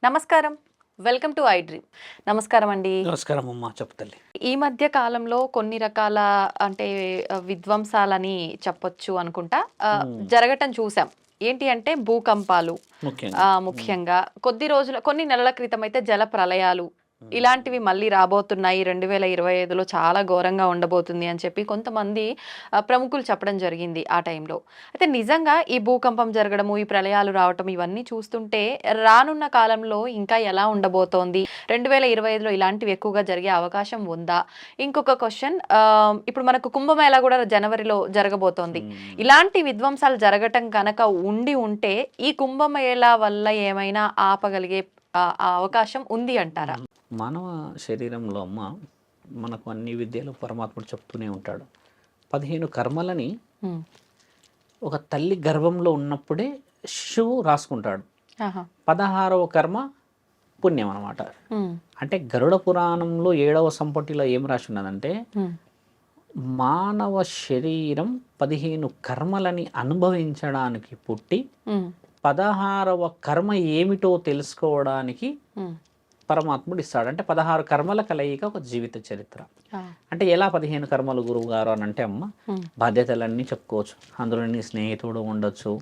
నమస్కారం. Welcome to I dream. నమస్కారం అండి. నమస్కారం అమ్మా, చెప్పు తల్లి. ఈ మధ్య కాలంలో కొన్ని రకాల అంటే విధ్వంసాలని చెప్పొచ్చు అనుకుంటా జరగటం చూసాం. ఏంటి అంటే భూకంపాలు, ముఖ్యంగా ముఖ్యంగా కొన్ని నెలల క్రితం అయితే జల ప్రళయాలు ఇలాంటివి మళ్ళీ రాబోతున్నాయి. 2025లో చాలా ఘోరంగా ఉండబోతుంది అని చెప్పి కొంతమంది ప్రముఖులు చెప్పడం జరిగింది ఆ టైంలో. అయితే నిజంగా ఈ భూకంపం జరగడము, ఈ ప్రళయాలు రావటం ఇవన్నీ చూస్తుంటే రానున్న కాలంలో ఇంకా ఎలా ఉండబోతోంది? 2025లో ఇలాంటివి ఎక్కువగా జరిగే అవకాశం ఉందా? ఇంకొక క్వశ్చన్, ఇప్పుడు మనకు కుంభమేళా కూడా జనవరిలో జరగబోతోంది. ఇలాంటి విధ్వంసాలు జరగటం కనుక ఉంటే ఈ కుంభమేళా వల్ల ఏమైనా ఆపగలిగే అవకాశం ఉంది అంటారా? మానవ శరీరంలో అమ్మ మనకు అన్ని విద్యలు పరమాత్ముడు చెప్తూనే ఉంటాడు. 15 కర్మలని ఒక తల్లి గర్భంలో ఉన్నప్పుడే శిశువు రాసుకుంటాడు. 16వ కర్మ పుణ్యం అనమాట. అంటే గరుడ పురాణంలో 7వ సంపుటిలో ఏం రాసి ఉన్నదంటే మానవ శరీరం 15 కర్మలని అనుభవించడానికి పుట్టి 16వ కర్మ ఏమిటో తెలుసుకోవడానికి పరమాత్ముడు ఇస్తాడు. అంటే 16 కర్మల కలయిక ఒక జీవిత చరిత్ర. అంటే ఎలా 15 కర్మలు గురువు గారు అని అంటే అమ్మ బాధ్యతలన్నీ చెప్పుకోవచ్చు. అందులో నీ స్నేహితుడు ఉండొచ్చు,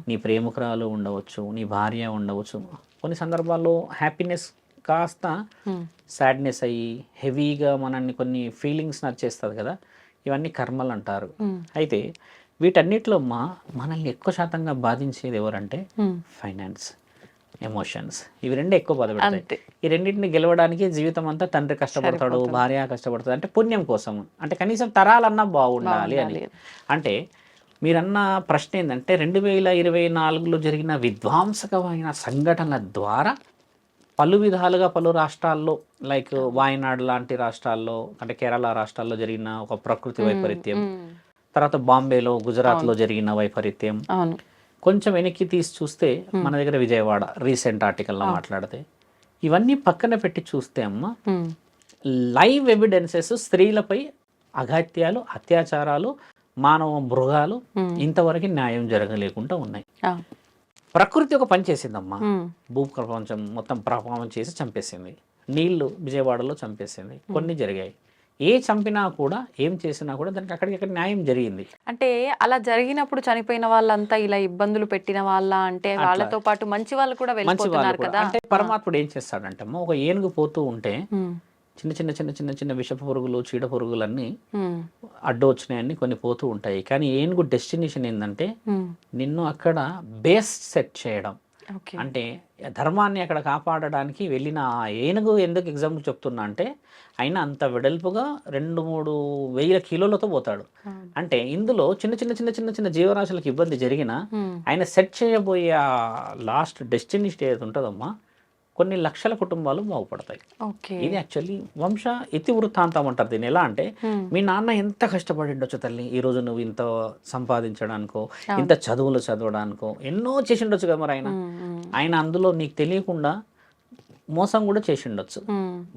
నీ ప్రేమికురాలు ఉండవచ్చు, నీ భార్య ఉండవచ్చు. కొన్ని సందర్భాల్లో హ్యాపీనెస్ కాస్త సాడ్నెస్ అయ్యి హెవీగా మనల్ని కొన్ని ఫీలింగ్స్ నచ్చేస్తుంది కదా, ఇవన్నీ కర్మలు అంటారు. అయితే వీటన్నిటిలో మనల్ని ఎక్కువ శాతంగా బాధించేది ఎవరంటే ఫైనాన్స్, ఎమోషన్స్. ఇవి రెండు ఎక్కువ బాధపడతాయి. ఈ రెండింటిని గెలవడానికి జీవితం అంతా తండ్రి కష్టపడతాడు, భార్య కష్టపడుతుంది. అంటే పుణ్యం కోసం, అంటే కనీసం తరాలన్నా బాగుండాలి అని. అంటే మీరన్న ప్రశ్న ఏంటంటే 2024లో జరిగిన విధ్వంసకమైన సంఘటనల ద్వారా పలు విధాలుగా పలు రాష్ట్రాల్లో, లైక్ వాయనాడ్ లాంటి రాష్ట్రాల్లో, అంటే కేరళ రాష్ట్రాల్లో జరిగిన ఒక ప్రకృతి వైపరీత్యం, తర్వాత బాంబేలో, గుజరాత్లో జరిగిన వైపరీత్యం, కొంచెం వెనక్కి తీసి చూస్తే మన దగ్గర విజయవాడ రీసెంట్ ఆర్టికల్లో మాట్లాడితే, ఇవన్నీ పక్కన పెట్టి చూస్తే అమ్మ లైవ్ ఎవిడెన్సెస్ స్త్రీలపై అఘాత్యాలు, అత్యాచారాలు, మానవ మృగాలు ఇంతవరకు న్యాయం జరగలేకుండా ఉన్నాయి. ప్రకృతి ఒక పని చేసిందమ్మా, భూప్రపంచం మొత్తం ప్రభావం చేసి చంపేసింది. నీళ్లు విజయవాడలో చంపేసింది. కొన్ని జరిగాయి. ఏ చంపినా కూడా, ఏం చేసినా కూడా దానికి అక్కడికి న్యాయం జరిగింది. అంటే అలా జరిగినప్పుడు చనిపోయిన వాళ్ళంతా ఇలా ఇబ్బందులు పెట్టిన వాళ్ళ, అంటే వాళ్ళతో పాటు మంచి వాళ్ళు కూడా వెళ్ళిపోతున్నారు కదా. అంటే పరమాత్ముడు ఏం చేస్తాడంటే ఒక ఏనుగు పోతూ ఉంటే చిన్న చిన్న చిన్న చిన్న చిన్న విష పురుగులు, చీడ పురుగులన్నీ అడ్డు వచ్చినాయన్ని కొన్ని పోతూ ఉంటాయి. కానీ ఏనుగు డెస్టినేషన్ ఏంటంటే నిన్ను అక్కడ బేస్ సెట్ చేయడం. అంటే ధర్మాన్ని అక్కడ కాపాడడానికి వెళ్ళిన ఆ ఏనుగు ఎందుకు ఎగ్జాంపుల్ చెప్తున్నా అంటే ఆయన అంత వెడల్పుగా 2-3 వేల కిలోలతో పోతాడు. అంటే ఇందులో చిన్న చిన్న చిన్న చిన్న చిన్న జీవరాశులకు ఇబ్బంది జరిగినా ఆయన సెట్ చేయబోయే ఆ లాస్ట్ డెస్టినేషన్ ఏది ఉంటుందమ్మా, కొన్ని లక్షల కుటుంబాలు బాగుపడతాయి. ఇది యాక్చువల్లీ వంశ ఇతివృత్తాంతం అంటారు దీన్ని. ఎలా అంటే మీ నాన్న ఎంత కష్టపడి ఉండొచ్చు తల్లి, ఈ రోజు నువ్వు ఇంత సంపాదించడానికో, ఇంత చదువులు చదవడానికో ఎన్నో చేసి ఉండొచ్చు కదా. మరి ఆయన అందులో నీకు తెలియకుండా మోసం కూడా చేసి ఉండొచ్చు.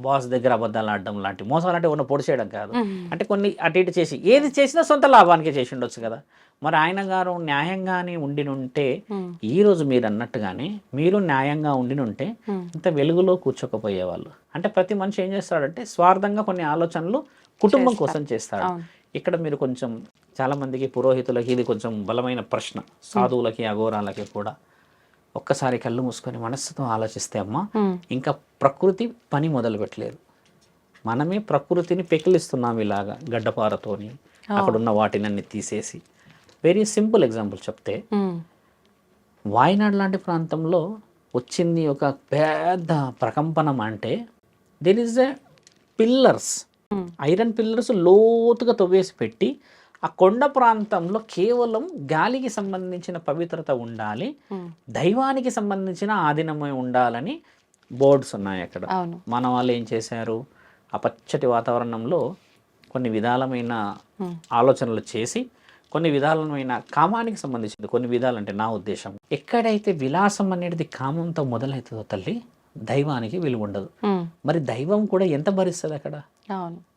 బాస్ దగ్గర అబద్ధాలు ఆడడం లాంటి మోసాలు, అంటే ఉన్న పొడి చేయడం కాదు, అంటే కొన్ని అటు ఇటు చేసి ఏది చేసినా సొంత లాభానికి చేసి ఉండొచ్చు కదా. మరి ఆయన గారు న్యాయంగానే ఉండినుంటే, ఈ రోజు మీరు అన్నట్టుగానే మీరు న్యాయంగా ఉండినుంటే ఇంత వెలుగులో కూర్చోకపోయేవాళ్ళు. అంటే ప్రతి మనిషి ఏం చేస్తాడంటే స్వార్థంగా కొన్ని ఆలోచనలు కుటుంబం కోసం చేస్తాడు. ఇక్కడ మీరు కొంచెం చాలా మందికి పురోహితులకి ఇది కొంచెం బలమైన ప్రశ్న, సాధువులకి అఘోరాలకి కూడా. ఒక్కసారి కళ్ళు మూసుకొని మనస్సుతో ఆలోచిస్తే అమ్మ, ఇంకా ప్రకృతి పని మొదలు పెట్టలేదు. మనమే ప్రకృతిని పెకిలిస్తున్నాం ఇలాగా గడ్డపారతోని, అక్కడున్న వాటినన్నీ తీసేసి. వెరీ సింపుల్ ఎగ్జాంపుల్ చెప్తే, వాయనాడ్ లాంటి ప్రాంతంలో వచ్చింది ఒక పెద్ద ప్రకంపనం. అంటే there is a pillars, iron pillars లోతుగా తవ్వేసి పెట్టి ఆ కొండ ప్రాంతంలో కేవలం గాలికి సంబంధించిన పవిత్రత ఉండాలి, దైవానికి సంబంధించిన ఆధీనమై ఉండాలని బోర్డ్స్ ఉన్నాయి అక్కడ. మన వాళ్ళు ఏం చేశారు, ఆ పచ్చటి వాతావరణంలో కొన్ని విధాలమైన ఆలోచనలు చేసి, కొన్ని విధాలమైన కామానికి సంబంధించింది, కొన్ని విధాలంటే నా ఉద్దేశం ఎక్కడైతే విలాసం అనేది కామంతో మొదలవుతుందో తల్లి, దైవానికి విలువ ఉండదు. మరి దైవం కూడా ఎంత భరిస్తుంది అక్కడ.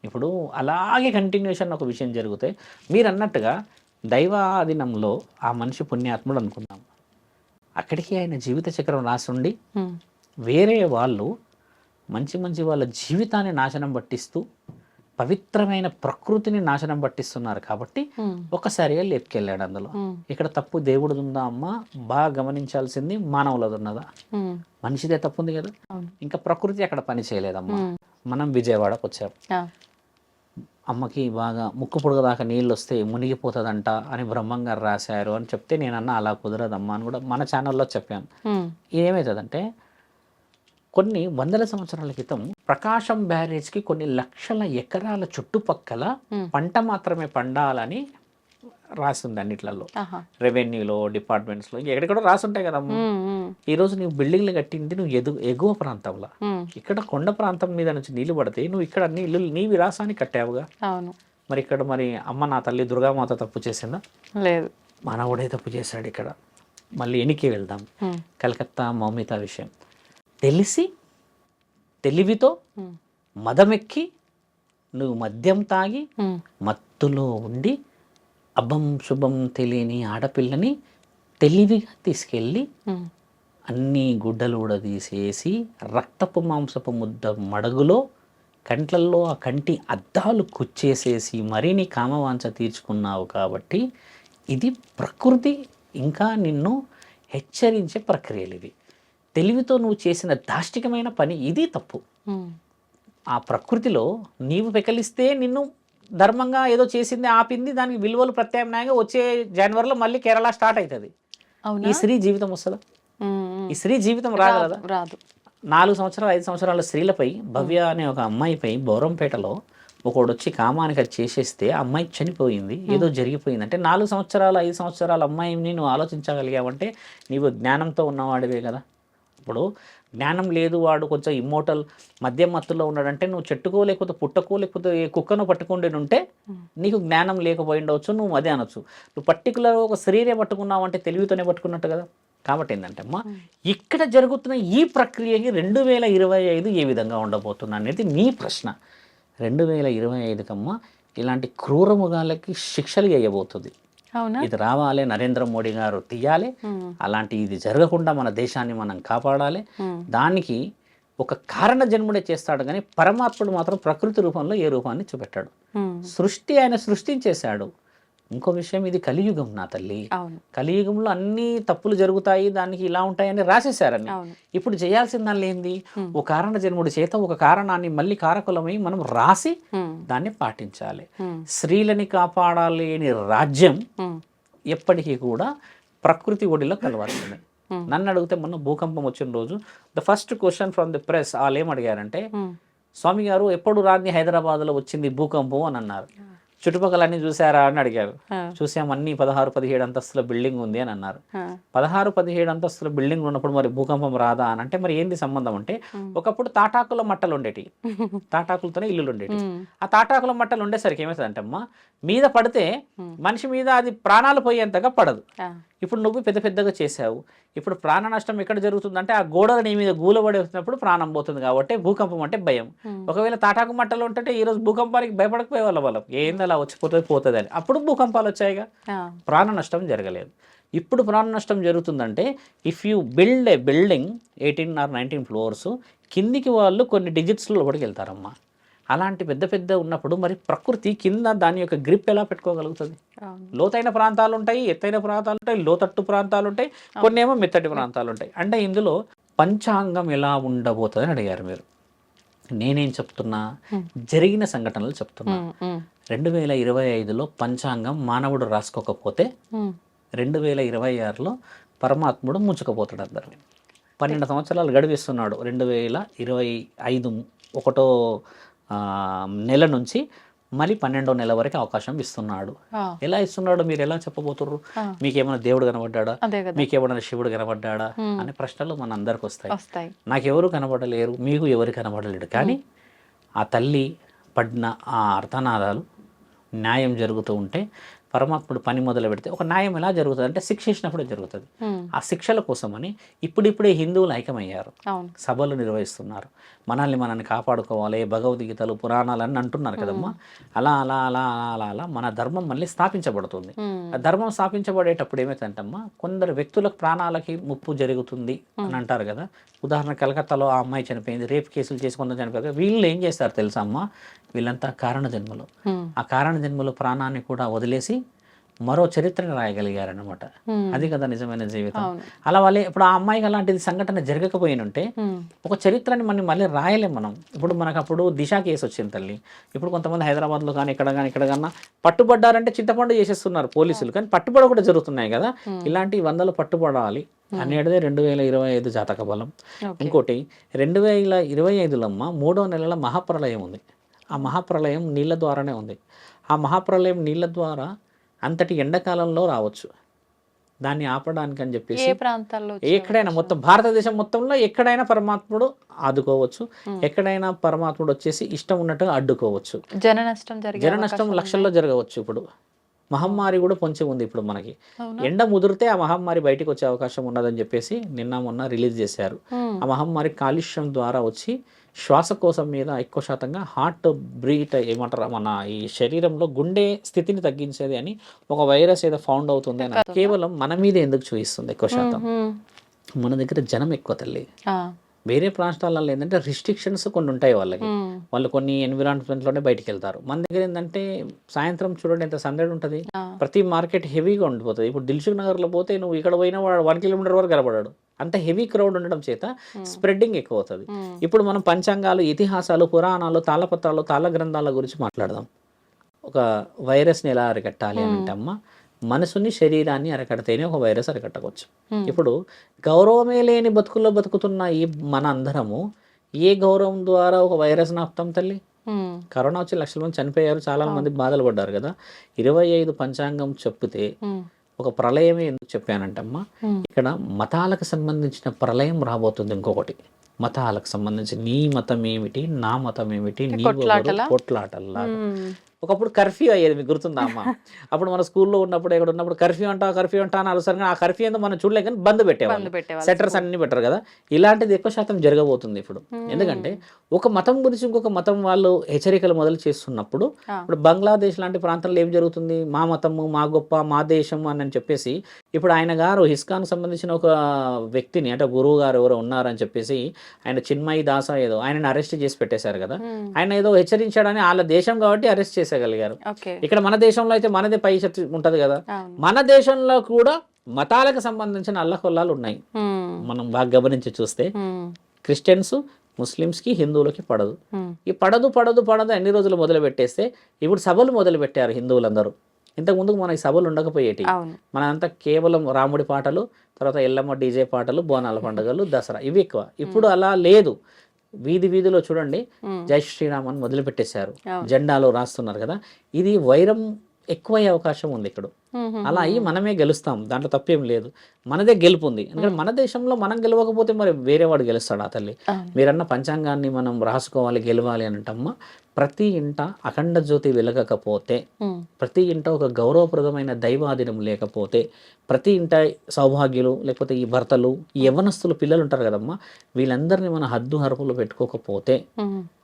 ఇప్పుడు అలాగే కంటిన్యూషన్ ఒక విషయం జరిగితే, మీరు అన్నట్టుగా దైవాధీనంలో ఆ మనిషి పుణ్యాత్ముడు అనుకుందాం, అక్కడికి ఆయన జీవిత చక్రం రాసుండి వేరే వాళ్ళు మంచి మంచి వాళ్ళ జీవితాన్ని నాశనం పట్టిస్తూ పవిత్రమైన ప్రకృతిని నాశనం పట్టిస్తున్నారు కాబట్టి ఒక్కసారిగా లేపుకెళ్ళాడు అందులో. ఇక్కడ తప్పు దేవుడిది ఉందా అమ్మ? బాగా గమనించాల్సింది మానవులది ఉన్నదా? మనిషిదే తప్పు ఉంది కదా. ఇంకా ప్రకృతి అక్కడ పని చేయలేదమ్మా. మనం విజయవాడకు వచ్చాం. అమ్మకి బాగా ముక్కు పొడుగు దాకా నీళ్ళు వస్తే మునిగిపోతుందంట అని బ్రహ్మంగారు రాశారు అని చెప్తే నేనన్నా అలా కుదరదమ్మా అని కూడా మన ఛానల్లో చెప్పాను. ఏమవుతుందంటే కొన్ని వందల సంవత్సరాల క్రితం ప్రకాశం బ్యారేజ్కి కొన్ని లక్షల ఎకరాల చుట్టుపక్కల పంట మాత్రమే పండాలని రాసింది అన్నిట్లలో, రెవెన్యూలో, డిపార్ట్మెంట్స్లో, ఎక్కడెక్కడో రాసుంటాయి కదమ్మా. ఈరోజు నువ్వు బిల్డింగ్లు కట్టింది నువ్వు ఎగువ ప్రాంతంలో, ఇక్కడ కొండ ప్రాంతం మీద నుంచి నీళ్లు పడితే నువ్వు ఇక్కడ అన్ని ఇల్లు నీవి రాసాన్ని కట్టావుగా. మరి ఇక్కడ మరి అమ్మ నా తల్లి దుర్గామాత తప్పు చేసిందా? లేదు, మానవుడే తప్పు చేశాడు. ఇక్కడ మళ్ళీ ఎనికి వెళ్దాం. కలకత్తా మౌమిత విషయం తెలిసి తెలివితో మదమెక్కి నువ్వు మద్యం తాగి మత్తులో ఉండి అభం శుభం తెలియని ఆడపిల్లని తెలివిగా తీసుకెళ్ళి అన్ని గుడ్డలు ఊడదీసేసి రక్తపు మాంసపు ముద్ద మడుగులో కంట్లల్లో ఆ కంటి అద్దాలు కుచ్చేసేసి మరీ నీ కామవాంఛ తీర్చుకున్నావు. కాబట్టి ఇది ప్రకృతి ఇంకా నిన్ను హెచ్చరించే ప్రక్రియలు ఇవి. తెలివితో నువ్వు చేసిన దాష్టికమైన పని ఇది తప్పు. ఆ ప్రకృతిలో నీవు పెకలిస్తే నిన్ను ధర్మంగా ఏదో చేసింది ఆపింది, దానికి విలువలు ప్రత్యామ్నాయంగా వచ్చే జనవరిలో మళ్ళీ కేరళ స్టార్ట్ అవుతుంది. ఈ స్త్రీ జీవితం వస్తుందా? ఈ స్త్రీ జీవితం రాదు కదా. 4 సంవత్సరాలు 5 సంవత్సరాల స్త్రీలపై భవ్య అనే ఒక అమ్మాయిపై బౌరంపేటలో ఒకడు వచ్చి కామానికి అది చేసేస్తే అమ్మాయి చనిపోయింది, ఏదో జరిగిపోయింది. అంటే 4 సంవత్సరాలు 5 సంవత్సరాల అమ్మాయిని నువ్వు ఆలోచించగలిగావంటే నీవు జ్ఞానంతో ఉన్నవాడివే కదా. ఇప్పుడు జ్ఞానం లేదు, వాడు కొంచెం ఇమ్మోటల్ మద్యం మత్తులో ఉన్నాడంటే నువ్వు చెట్టుకో లేకపోతే పుట్టకో లేకపోతే కుక్కను పట్టుకుంటే ఉంటే నీకు జ్ఞానం లేకపోయి ఉండవచ్చు, నువ్వు అదే అనొచ్చు. నువ్వు పర్టికులర్ ఒక శరీరే పట్టుకున్నావు అంటే తెలివితోనే పట్టుకున్నట్టు కదా. కాబట్టి ఏంటంటే అమ్మా, ఇక్కడ జరుగుతున్న ఈ ప్రక్రియకి 2025 ఏ విధంగా ఉండబోతున్నా అనేది నీ ప్రశ్న. 2025 కమ్మా ఇలాంటి క్రూరముగాలకి శిక్షలు వేయబోతుంది. ఇది రావాలి, నరేంద్ర మోడీ గారు తీయాలి. అలాంటి ఇది జరగకుండా మన దేశాన్ని మనం కాపాడాలి. దానికి ఒక కారణ జన్ముడే చేస్తాడు కానీ పరమాత్ముడు మాత్రం ప్రకృతి రూపంలో ఏ రూపాన్ని చూపెట్టాడు. సృష్టి ఆయన సృష్టించేశాడు. ఇంకో విషయం, ఇది కలియుగం నా తల్లి. కలియుగంలో అన్ని తప్పులు జరుగుతాయి, దానికి ఇలా ఉంటాయని రాసేశారని. ఇప్పుడు చేయాల్సిన దానిలో ఏంది? ఒక కారణ జన్ముడి చేత ఒక కారణాన్ని మళ్ళీ కారకులమై మనం రాసి దాన్ని పాటించాలి. స్త్రీలని కాపాడాలేని రాజ్యం ఎప్పటికీ కూడా ప్రకృతి ఒడిలో కలవాల్సిందే. నన్ను అడిగితే మొన్న భూకంపం వచ్చిన రోజు the first question from the press వాళ్ళు ఏమడిగారంటే, స్వామి గారు ఎప్పుడు రాని హైదరాబాద్లో వచ్చింది భూకంపం అని అన్నారు. చుట్టుపక్కల అన్ని చూసారా అని అడిగారు. చూసాం, అన్ని 16-17 అంతస్తుల బిల్డింగ్ ఉంది అని అన్నారు. 16-17 అంతస్తుల బిల్డింగ్ ఉన్నప్పుడు మరి భూకంపం రాదా అని అంటే మరి ఏంది సంబంధం అంటే, ఒకప్పుడు తాటాకుల మట్టలు ఉండేటి, తాటాకులతోనే ఇల్లులు ఉండేటి. ఆ తాటాకుల మట్టలు ఉండేసరికి ఏమవుతుందంటే అమ్మా, మీద పడితే మనిషి మీద అది ప్రాణాలు పోయేంతగా పడదు. ఇప్పుడు నువ్వు పెద్ద పెద్దగా చేసావు, ఇప్పుడు ప్రాణ నష్టం ఎక్కడ జరుగుతుందంటే ఆ గోడలు నీ మీద గూలబడి వచ్చినప్పుడు ప్రాణం పోతుంది. కాబట్టి భూకంపం అంటే భయం. ఒకవేళ తాటాకు మట్టలు ఉంటే ఈ రోజు భూకంపానికి భయపడకపోయే వాళ్ళం ఏంది అలా వచ్చిపోతుంది అని. అప్పుడు భూకంపాలు వచ్చాయిగా, ప్రాణ నష్టం జరగలేదు. ఇప్పుడు ప్రాణ నష్టం జరుగుతుందంటే if you build a building 18 or 19 floors, కిందికి వాళ్ళు కొన్ని డిజిట్స్లో లోపలికి వెళ్తారమ్మా. అలాంటి పెద్ద పెద్ద ఉన్నప్పుడు మరి ప్రకృతి కింద దాని యొక్క గ్రిప్ ఎలా పెట్టుకోగలుగుతుంది? లోతైన ప్రాంతాలు ఉంటాయి, ఎత్తైన ప్రాంతాలు ఉంటాయి, లోతట్టు ప్రాంతాలు ఉంటాయి, కొన్ని ఏమో మెత్తటి ప్రాంతాలు ఉంటాయి. అంటే ఇందులో పంచాంగం ఎలా ఉండబోతుంది అని అడిగారు మీరు. నేనేం చెప్తున్నా, జరిగిన సంఘటనలు చెప్తున్నా. 2025లో పంచాంగం మానవుడు రాసుకోకపోతే 2026లో పరమాత్ముడు ముంచుకపోతాడు అందరిని. 12 సంవత్సరాలు గడిపిస్తున్నాడు. 2025 1వ నెల నుంచి మళ్ళీ 12వ నెల వరకు అవకాశం ఇస్తున్నాడు. ఎలా ఇస్తున్నాడు మీరు ఎలా చెప్పబోతుర్రు? మీకేమైనా దేవుడు కనబడ్డా, మీకేమైనా శివుడు కనబడ్డా అనే ప్రశ్నలు మన అందరికి వస్తాయి. నాకెవరు కనబడలేరు, మీకు ఎవరు కనబడలేడు. కానీ ఆ తల్లి పడిన ఆ అర్థనాదాలు న్యాయం జరుగుతూ ఉంటే పరమాత్ముడు పని మొదలు పెడితే ఒక న్యాయం ఎలా జరుగుతుంది అంటే శిక్ష ఇచ్చినప్పుడే జరుగుతుంది. ఉమ్, ఆ శిక్షల కోసమని ఇప్పుడిప్పుడే హిందువులు ఐక్యమయ్యారు, అవును. సభలు నిర్వహిస్తున్నారు, మనల్ని కాపాడుకోవాలి, భగవద్గీతలు పురాణాలు అని అంటున్నారు కదమ్మా. అలా అలా అలా అలా అలా అలా మన ధర్మం మళ్ళీ స్థాపించబడుతుంది. ఉమ్, ఆ ధర్మం స్థాపించబడేటప్పుడు ఏమైందంటమ్మా, కొందరు వ్యక్తులకు ప్రాణాలకి ముప్పు జరుగుతుంది అని అంటారు కదా. ఉదాహరణ కలకత్తాలో ఆ అమ్మాయి చనిపోయింది, రేప్ కేసులు చేసి కొందరు చనిపోయారు. వీళ్ళు ఏం చేస్తారు తెలుసా అమ్మా, వీళ్ళంతా కారణ జన్మలు. ఉమ్, ఆ కారణ జన్మలు ప్రాణాన్ని కూడా వదిలేసి మరో చరిత్రని రాయగలిగారనమాట. ఉమ్, అది కదా నిజమైన జీవితం. అవును. అలా వాళ్ళే ఇప్పుడు ఆ అమ్మాయికి అలాంటిది సంఘటన జరగకపోయినుంటే ఉమ్, ఒక చరిత్రని మనం మళ్ళీ రాయలేం మనం. ఇప్పుడు మనకు అప్పుడు దిశ కేసు వచ్చింది తల్లి. ఇప్పుడు కొంతమంది హైదరాబాద్లో కానీ ఇక్కడ కన్నా పట్టుబడ్డారంటే చింతపండు చేసేస్తున్నారు పోలీసులు, కానీ పట్టుబడ కూడా జరుగుతున్నాయి కదా. ఇలాంటి వందలు పట్టుబడాలి అనేటిదే 2025 జాతక బలం. ఓకే. ఇంకోటి 2025లో అమ్మ 3వ నెలల మహాప్రళయం ఉంది. ఆ మహాప్రళయం నీళ్ళ ద్వారానే ఉంది. ఆ మహాప్రళయం నీళ్ళ ద్వారా అంతటి ఎండాకాలంలో రావచ్చు. దాన్ని ఆపడానికి అని ఏ చెప్పేసి ప్రాంతాల్లో ఎక్కడైనా మొత్తం భారతదేశం మొత్తంలో ఎక్కడైనా పరమాత్ముడు ఆదుకోవచ్చు, ఎక్కడైనా పరమాత్ముడు వచ్చేసి ఇష్టం ఉన్నట్టుగా అడ్డుకోవచ్చు. జన నష్టం జరిగే జన నష్టం లక్షల్లో జరగవచ్చు. ఇప్పుడు మహమ్మారి కూడా పొంచి ఉంది ఇప్పుడు మనకి. అవునా? ఎండ ముదిరితే ఆ మహమ్మారి బయటికి వచ్చే అవకాశం ఉన్నదని చెప్పేసి మొన్న రిలీజ్ చేశారు. ఉమ్, ఆ మహమ్మారి కాలుష్యం ద్వారా వచ్చి శ్వాసకోశం మీద ఎక్కువ శాతంగా హార్ట్ బ్రీట్ ఏమంటారు మన ఈ శరీరంలో గుండె స్థితిని తగ్గించేది అని ఒక వైరస్ ఏదో ఫౌండ్ అవుతుంది అని కేవలం మన మీద ఎందుకు చూపిస్తుంది ఎక్కువ శాతం. ఉమ్, మన దగ్గర జనం ఎక్కువ తల్లి. ఆ, వేరే ప్రాంతాలలో ఏంటంటే రిస్ట్రిక్షన్స్ కొన్ని ఉంటాయి వాళ్ళకి. ఉమ్, వాళ్ళు కొన్ని ఎన్విరాన్మెంట్లోనే బయటికి వెళ్తారు. మన దగ్గర ఏంటంటే సాయంత్రం చూడండి ఎంత సందడి ఉంటుంది. ఆ, ప్రతి మార్కెట్ హెవీగా ఉండిపోతుంది. ఇప్పుడు దిల్సుఖ్ నగర్లో పోతే నువ్వు ఇక్కడ పోయినా వాడు 1 కిలోమీటర్ వరకు కనబడాడు. అంత హెవీ క్రౌడ్ ఉండడం చేత స్ప్రెడ్డింగ్ ఎక్కువ అవుతుంది. ఉమ్, ఇప్పుడు మనం పంచాంగాలు, ఇతిహాసాలు, పురాణాలు, తాళపత్రాలు, తాళ గ్రంథాల గురించి మాట్లాడదాం. ఒక వైరస్ని ఎలా అరికట్టాలి అని అంటే అమ్మ, మనసుని శరీరాన్ని అరకడితేనే ఒక వైరస్ అరికట్టవచ్చు. ఇప్పుడు గౌరవమే లేని బతుకుల్లో బతుకుతున్న ఈ మన అందరము ఏ గౌరవం ద్వారా ఒక వైరస్ ఆపుతాం తల్లి? ఉమ్, కరోనా వచ్చి లక్షల మంది చనిపోయారు, చాలా మంది బాధలు పడ్డారు కదా. 25 పంచాంగం చెప్తే ఉమ్, ఒక ప్రళయమే ఎందుకు చెప్పానంటమ్మా, ఇక్కడ మతాలకు సంబంధించిన ప్రళయం రాబోతుంది. ఇంకొకటి మతాలకు సంబంధించి నీ మతం ఏమిటి, నా మతం ఏమిటి, నీ కొట్లాటల్లాగా. ఉమ్, ఒకప్పుడు కర్ఫ్యూ అయ్యేది, మీకు గుర్తుందా అమ్మ? అప్పుడు మన స్కూల్లో ఉన్నప్పుడు ఎక్కడ ఉన్నప్పుడు కర్ఫ్యూ అంటా అని అలసరంగా ఆ కర్ఫ్యూ ఏందో మనం చూడలేం, కానీ బంద్ పెట్టేవాళ్ళు, సెటర్స్ అన్ని పెట్టరు కదా. ఇలాంటిది ఎక్కువ శాతం జరగబోతుంది ఇప్పుడు. ఎందుకంటే ఒక మతం గురించి ఇంకొక మతం వాళ్ళు హెచ్చరికలు మొదలు చేస్తున్నప్పుడు, ఇప్పుడు బంగ్లాదేశ్ లాంటి ప్రాంతాల్లో ఏం జరుగుతుంది, మా మతము మా గొప్ప మా దేశం అని చెప్పేసి ఇప్పుడు ఆయన గారు హిస్కాన్ సంబంధించిన ఒక వ్యక్తిని అంటే గురువు గారు ఎవరో ఉన్నారని చెప్పేసి ఆయన చిన్మయి దాస ఏదో ఆయనని అరెస్ట్ చేసి పెట్టేశారు కదా. ఆయన ఏదో హెచ్చరించాడని వాళ్ళ దేశం కాబట్టి అరెస్ట్ చేసేయగలిగారు. ఓకే. ఇక్కడ మన దేశంలో అయితే మనదే పై శక్తి ఉంటది కదా. అవును. మన దేశంలో కూడా మతాలకు సంబంధించిన అల్లకొల్లాలు ఉన్నాయి. ఉమ్, మనం బాగా గమనించి చూస్తే ఉమ్, క్రిస్టియన్స్ ముస్లిమ్స్కి హిందువులకి పడదు. ఉమ్, ఈ పడదు ఎన్ని రోజులు మొదలు పెట్టేస్తే ఇప్పుడు సభలు మొదలు పెట్టారు హిందువులందరూ. ఇంతకుముందుకు మనకి సభలు ఉండకపోయేటి. అవును. మనంతా కేవలం రాముడి పాటలు, తర్వాత ఎల్లమ్మ డీజే పాటలు, బోనాల పండుగలు, దసరా ఇవి ఎక్కువ. ఇప్పుడు అలా లేదు. వీధిలో చూడండి జై శ్రీరామ్ అని మొదలు పెట్టేశారు, జెండాలో రాస్తున్నారు కదా. ఇది వైరం ఎక్కువయ్యే అవకాశం ఉంది ఇక్కడ. అలా అయ్యి మనమే గెలుస్తాం, దాంట్లో తప్పేం లేదు. మనదే గెలుపు ఉంది. ఎందుకంటే మన దేశంలో మనం గెలవకపోతే మరి వేరేవాడు గెలుస్తాడు. ఆ తల్లి మీరన్న పంచాంగాన్ని మనం రాసుకోవాలి, గెలవాలి అంటమ్మా. ప్రతి ఇంట అఖండ జ్యోతి వెలగకపోతే, ప్రతి ఇంట ఒక గౌరవప్రదమైన దైవాధీనం లేకపోతే, ప్రతి ఇంట సౌభాగ్యులు లేకపోతే ఈ భర్తలు, ఈ యవ్వనస్తులు పిల్లలు ఉంటారు కదమ్మా, వీళ్ళందరినీ మన హద్దు హరుపులు పెట్టుకోకపోతే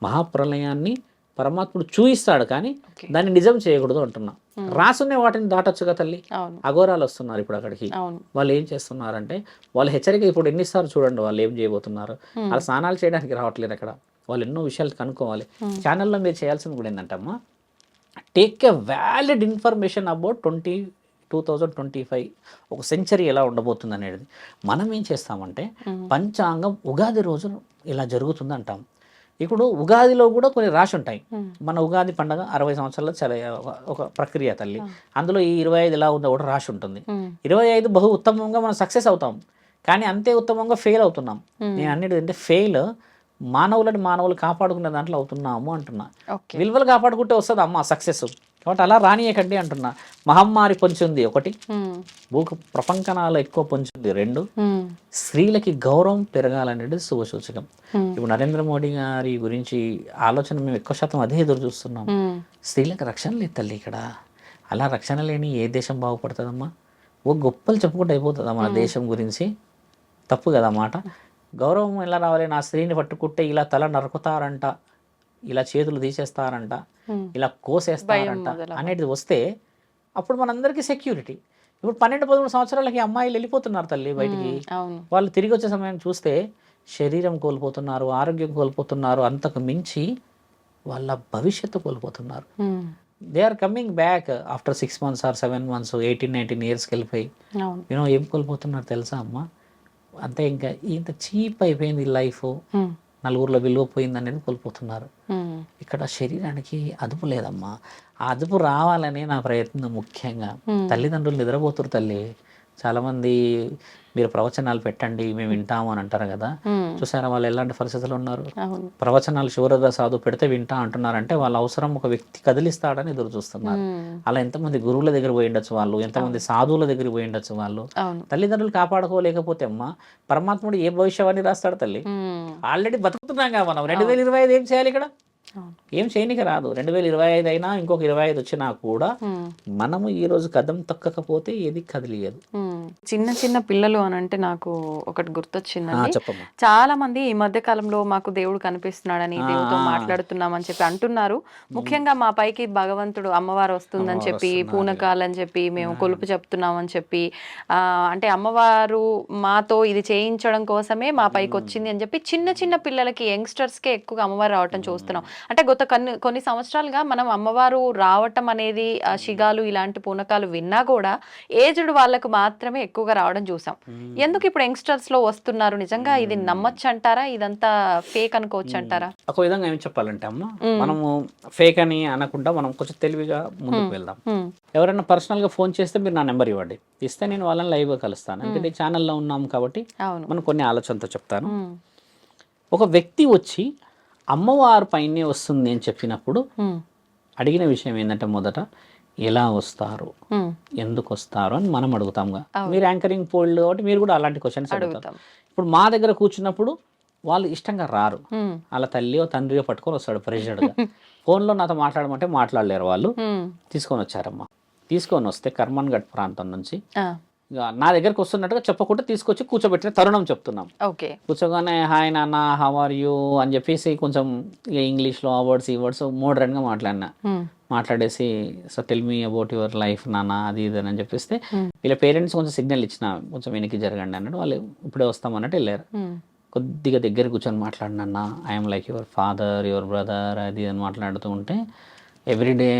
మహాప్రళయాన్ని పరమాత్ముడు చూయిస్తాడు, కానీ దాన్ని నిజం చేయకూడదు అంటున్నా. రాసునే వాటిని దాటొచ్చుగా తల్లి. అఘోరాలు వస్తున్నారు ఇప్పుడు అక్కడికి. వాళ్ళు ఏం చేస్తున్నారంటే వాళ్ళ హెచ్చరిక ఇప్పుడు ఎన్నిసార్లు చూడండి వాళ్ళు ఏం చేయబోతున్నారు. వాళ్ళు స్నానాలు చేయడానికి రావట్లేదు అక్కడ. వాళ్ళు ఎన్నో విషయాలు కనుక్కోవాలి. ఛానల్లో మీరు చేయాల్సింది కూడా ఏంటంటమ్మా, take a valid information about 2025 ఒక సెంచరీ ఎలా ఉండబోతుంది అనేది. మనం ఏం చేస్తామంటే పంచాంగం ఉగాది రోజు ఇలా జరుగుతుంది అంటాం. ఇప్పుడు ఉగాదిలో కూడా కొన్ని రాశి ఉంటాయి. మన ఉగాది పండుగ 60 సంవత్సరాల్లో చాలా ఒక ప్రక్రియ తల్లి. అందులో ఈ 25 ఎలా ఉందో కూడా రాశి ఉంటుంది. 25 బహు ఉత్తమంగా మనం సక్సెస్ అవుతాం, కానీ అంతే ఉత్తమంగా ఫెయిల్ అవుతున్నాం. నేను అన్నిటి అంటే ఫెయిల్ మానవులు కాపాడుకునే దాంట్లో అవుతున్నాము అంటున్నా. విలువలు కాపాడుకుంటే వస్తుంది అమ్మ సక్సెస్. కాబట్టి అలా రానియకండి అంటున్నా. మహమ్మారి పొంచుంది ఒకటి, ప్రపంచనాలు ఎక్కువ పొంచుంది 2, స్త్రీలకి గౌరవం పెరగాలనేది శుభసూచకం. ఇప్పుడు నరేంద్ర మోడీ గారి గురించి ఆలోచన మేము ఎక్కువ శాతం అదే ఎదురు చూస్తున్నాం. స్త్రీలకు రక్షణ లేదు తల్లి ఇక్కడ. అలా రక్షణ లేని ఏ దేశం బాగుపడుతుందమ్మా? ఓ గొప్పలు చెప్పుకుంటూ అయిపోతుందా మన దేశం గురించి? తప్పు కదా మాట. గౌరవం ఎలా రావాలి? నా స్త్రీని పట్టుకుంటే ఇలా తల నరుకుతారంట, ఇలా చేతులు తీసేస్తారంట, ఇలా కోసేస్తారంట అనేది వస్తే అప్పుడు మనందరికీ సెక్యూరిటీ. ఇప్పుడు 12-13 సంవత్సరాలకి అమ్మాయిలు వెళ్ళిపోతున్నారు తల్లి బయటికి. వాళ్ళు తిరిగి వచ్చే సమయం చూస్తే శరీరం కోల్పోతున్నారు, ఆరోగ్యం కోల్పోతున్నారు, అంతకు మించి వాళ్ళ భవిష్యత్తు కోల్పోతున్నారు. They are coming back after 6 months or 7 months, 18-19 yearsకి వెళ్ళిపోయి ఏం కోల్పోతున్నారు తెలుసా అమ్మ? అంతే, ఇంకా ఇంత చీప్ అయిపోయింది లైఫ్, నలుగురిలో విలువ పోయింది అనేది కోల్పోతున్నారు. ఇక్కడ శరీరానికి అదుపు లేదమ్మా. ఆ అదుపు రావాలనే నా ప్రయత్నం. ముఖ్యంగా తల్లిదండ్రులు నిద్రపోతురు తల్లి. చాలామంది మీరు ప్రవచనాలు పెట్టండి మేము వింటాము అని అంటారు కదా. చూసారా వాళ్ళు ఎలాంటి పరిస్థితులు ఉన్నారు? ప్రవచనాలు శివరద సాధు పెడితే వింటా అంటున్నారంటే వాళ్ళ అవసరం ఒక వ్యక్తి కదిలిస్తాడని ఎదురు చూస్తున్నారు. అలా ఎంతమంది గురువుల దగ్గర పోయి ఉండొచ్చు వాళ్ళు, ఎంతమంది సాధువుల దగ్గర పోయి ఉండొచ్చు వాళ్ళు. తల్లిదండ్రులు కాపాడుకోలేకపోతే అమ్మా పరమాత్ముడు ఏ భవిష్యవాణి రాస్తాడు తల్లి? ఆల్రెడీ బతుకుతున్నాం కదా మనం. 2025 ఏం చేయాలి ఇక్కడ? ఏం చేయనికి రాదు. 2025 అయినా ఇంకొక 25 వచ్చినా కూడా మనము ఈ రోజు కదం తొక్కకపోతే ఏది కదిలియదు. చిన్న చిన్న పిల్లలు అని అంటే నాకు ఒకటి గుర్తొచ్చిందండి. చెప్పమ్మా. చాలా మంది ఈ మధ్య కాలంలో మాకు దేవుడు కనిపిస్తున్నాడని, దేవుడితో మాట్లాడుతున్నామని చెప్పి అంటున్నారు. ముఖ్యంగా మా పైకి భగవంతుడు అమ్మవారు వస్తుందని చెప్పి, పూనకాలని చెప్పి, మేము కొలుపు చెప్తున్నామని చెప్పి, అంటే అమ్మవారు మాతో ఇది చేయించడం కోసమే మా పైకి వచ్చింది అని చెప్పి చిన్న చిన్న పిల్లలకి, యంగ్స్టర్స్కే ఎక్కువగా అమ్మవారు రావటం చూస్తున్నాం. అంటే గత కొన్ని సంవత్సరాలుగా మనం అమ్మవారు రావటం అనేది, శిగాలు ఇలాంటి పూనకాలు విన్నా కూడా ఏజ్డ్ వాళ్ళకు మాత్రమే ఎక్కువగా రావడం చూసాం. ఎందుకు ఇప్పుడు యంగ్స్టర్స్ లో వస్తున్నారు? నిజంగా ఇది నమ్మొచ్చు అంటారా? ఇదంతా ఫేక్ అనుకోవచ్చు అంటారా? ఒక విధంగా ఏం చెప్పాలంటే అమ్మ, మనము ఫేక్ అని అనకుండా మనం కొంచెం తెలివిగా ముందుకు వెళ్దాం. ఎవరైనా పర్సనల్ గా ఫోన్ చేస్తే మీరు నా నెంబర్ ఇవ్వండి, ఇస్తే నేను వాళ్ళని లైవ్ గా కలుస్తాను. ఎందుకంటే ఛానల్లో ఉన్నాం కాబట్టి మనం కొన్ని ఆలోచనతో చెప్తాను. ఒక వ్యక్తి వచ్చి అమ్మవారి పైనే వస్తుంది అని చెప్పినప్పుడు అడిగిన విషయం ఏంటంటే, మొదట ఎలా వస్తారు, ఎందుకు వస్తారు అని మనం అడుగుతాంగా. మీరు యాంకరింగ్ పోల్డ్ కాబట్టి మీరు కూడా అలాంటి క్వశ్చన్స్ అడుగుతారు. ఇప్పుడు మా దగ్గర కూర్చున్నప్పుడు వాళ్ళు ఇష్టంగా రారు. వాళ్ళ తల్లియో తండ్రియో పట్టుకొని వస్తాడు ప్రెషర్డ్గా. ఫోన్లో నాతో మాట్లాడమంటే మాట్లాడలేరు. వాళ్ళు తీసుకొని వచ్చారమ్మా. తీసుకొని వస్తే కర్మన్ఘట్ ప్రాంతం నుంచి నా దగ్గరకు వస్తున్నట్టుగా చెప్పకుండా తీసుకొచ్చి కూర్చోబెట్టిన తరుణం చెప్తున్నాం. కూర్చోగానే హాయ్ నాన్న, హౌ ఆర్ యూ అని చెప్పేసి కొంచెం ఇంగ్లీష్లో ఆ వర్డ్స్ ఈ వర్డ్స్ మోడర్న్గా మాట్లాడినా. మాట్లాడేసి so tell me about your life నాన్న, అది ఇది అని చెప్పేస్తే వీళ్ళ పేరెంట్స్ కొంచెం సిగ్నల్ ఇచ్చిన, కొంచెం వెనక్కి జరగండి అన్నట్టు. వాళ్ళు ఇప్పుడే వస్తామన్నట్టు వెళ్ళారు. కొద్దిగా దగ్గర కూర్చొని మాట్లాడినా, I'm like your father, your brother, అది అని మాట్లాడుతూ ఉంటే everyday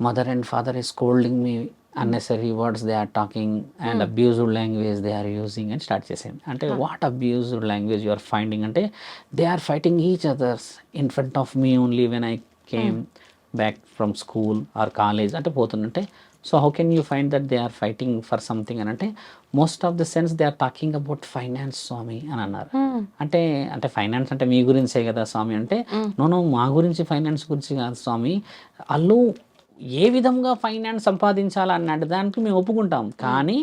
mother and father is scolding me, unnecessary words they are talking and abused language they are using and start చేసేది. అంటే what abused language you are finding అంటే they are fighting each others in front of me only when I came back from school or college అంటే పోతుందంటే, so how can you find that they are fighting for something అని అంటే most of the sense they are talking about finance స్వామి అని అన్నారు. అంటే finance అంటే మీ గురించే కదా స్వామి అంటే, నో మా గురించి ఫైనాన్స్ గురించి కాదు స్వామి, వాళ్ళు ఏ విధంగా ఫైనాన్స్ సంపాదించాలన్నాడు దానికి మేము ఒప్పుకుంటాం. కానీ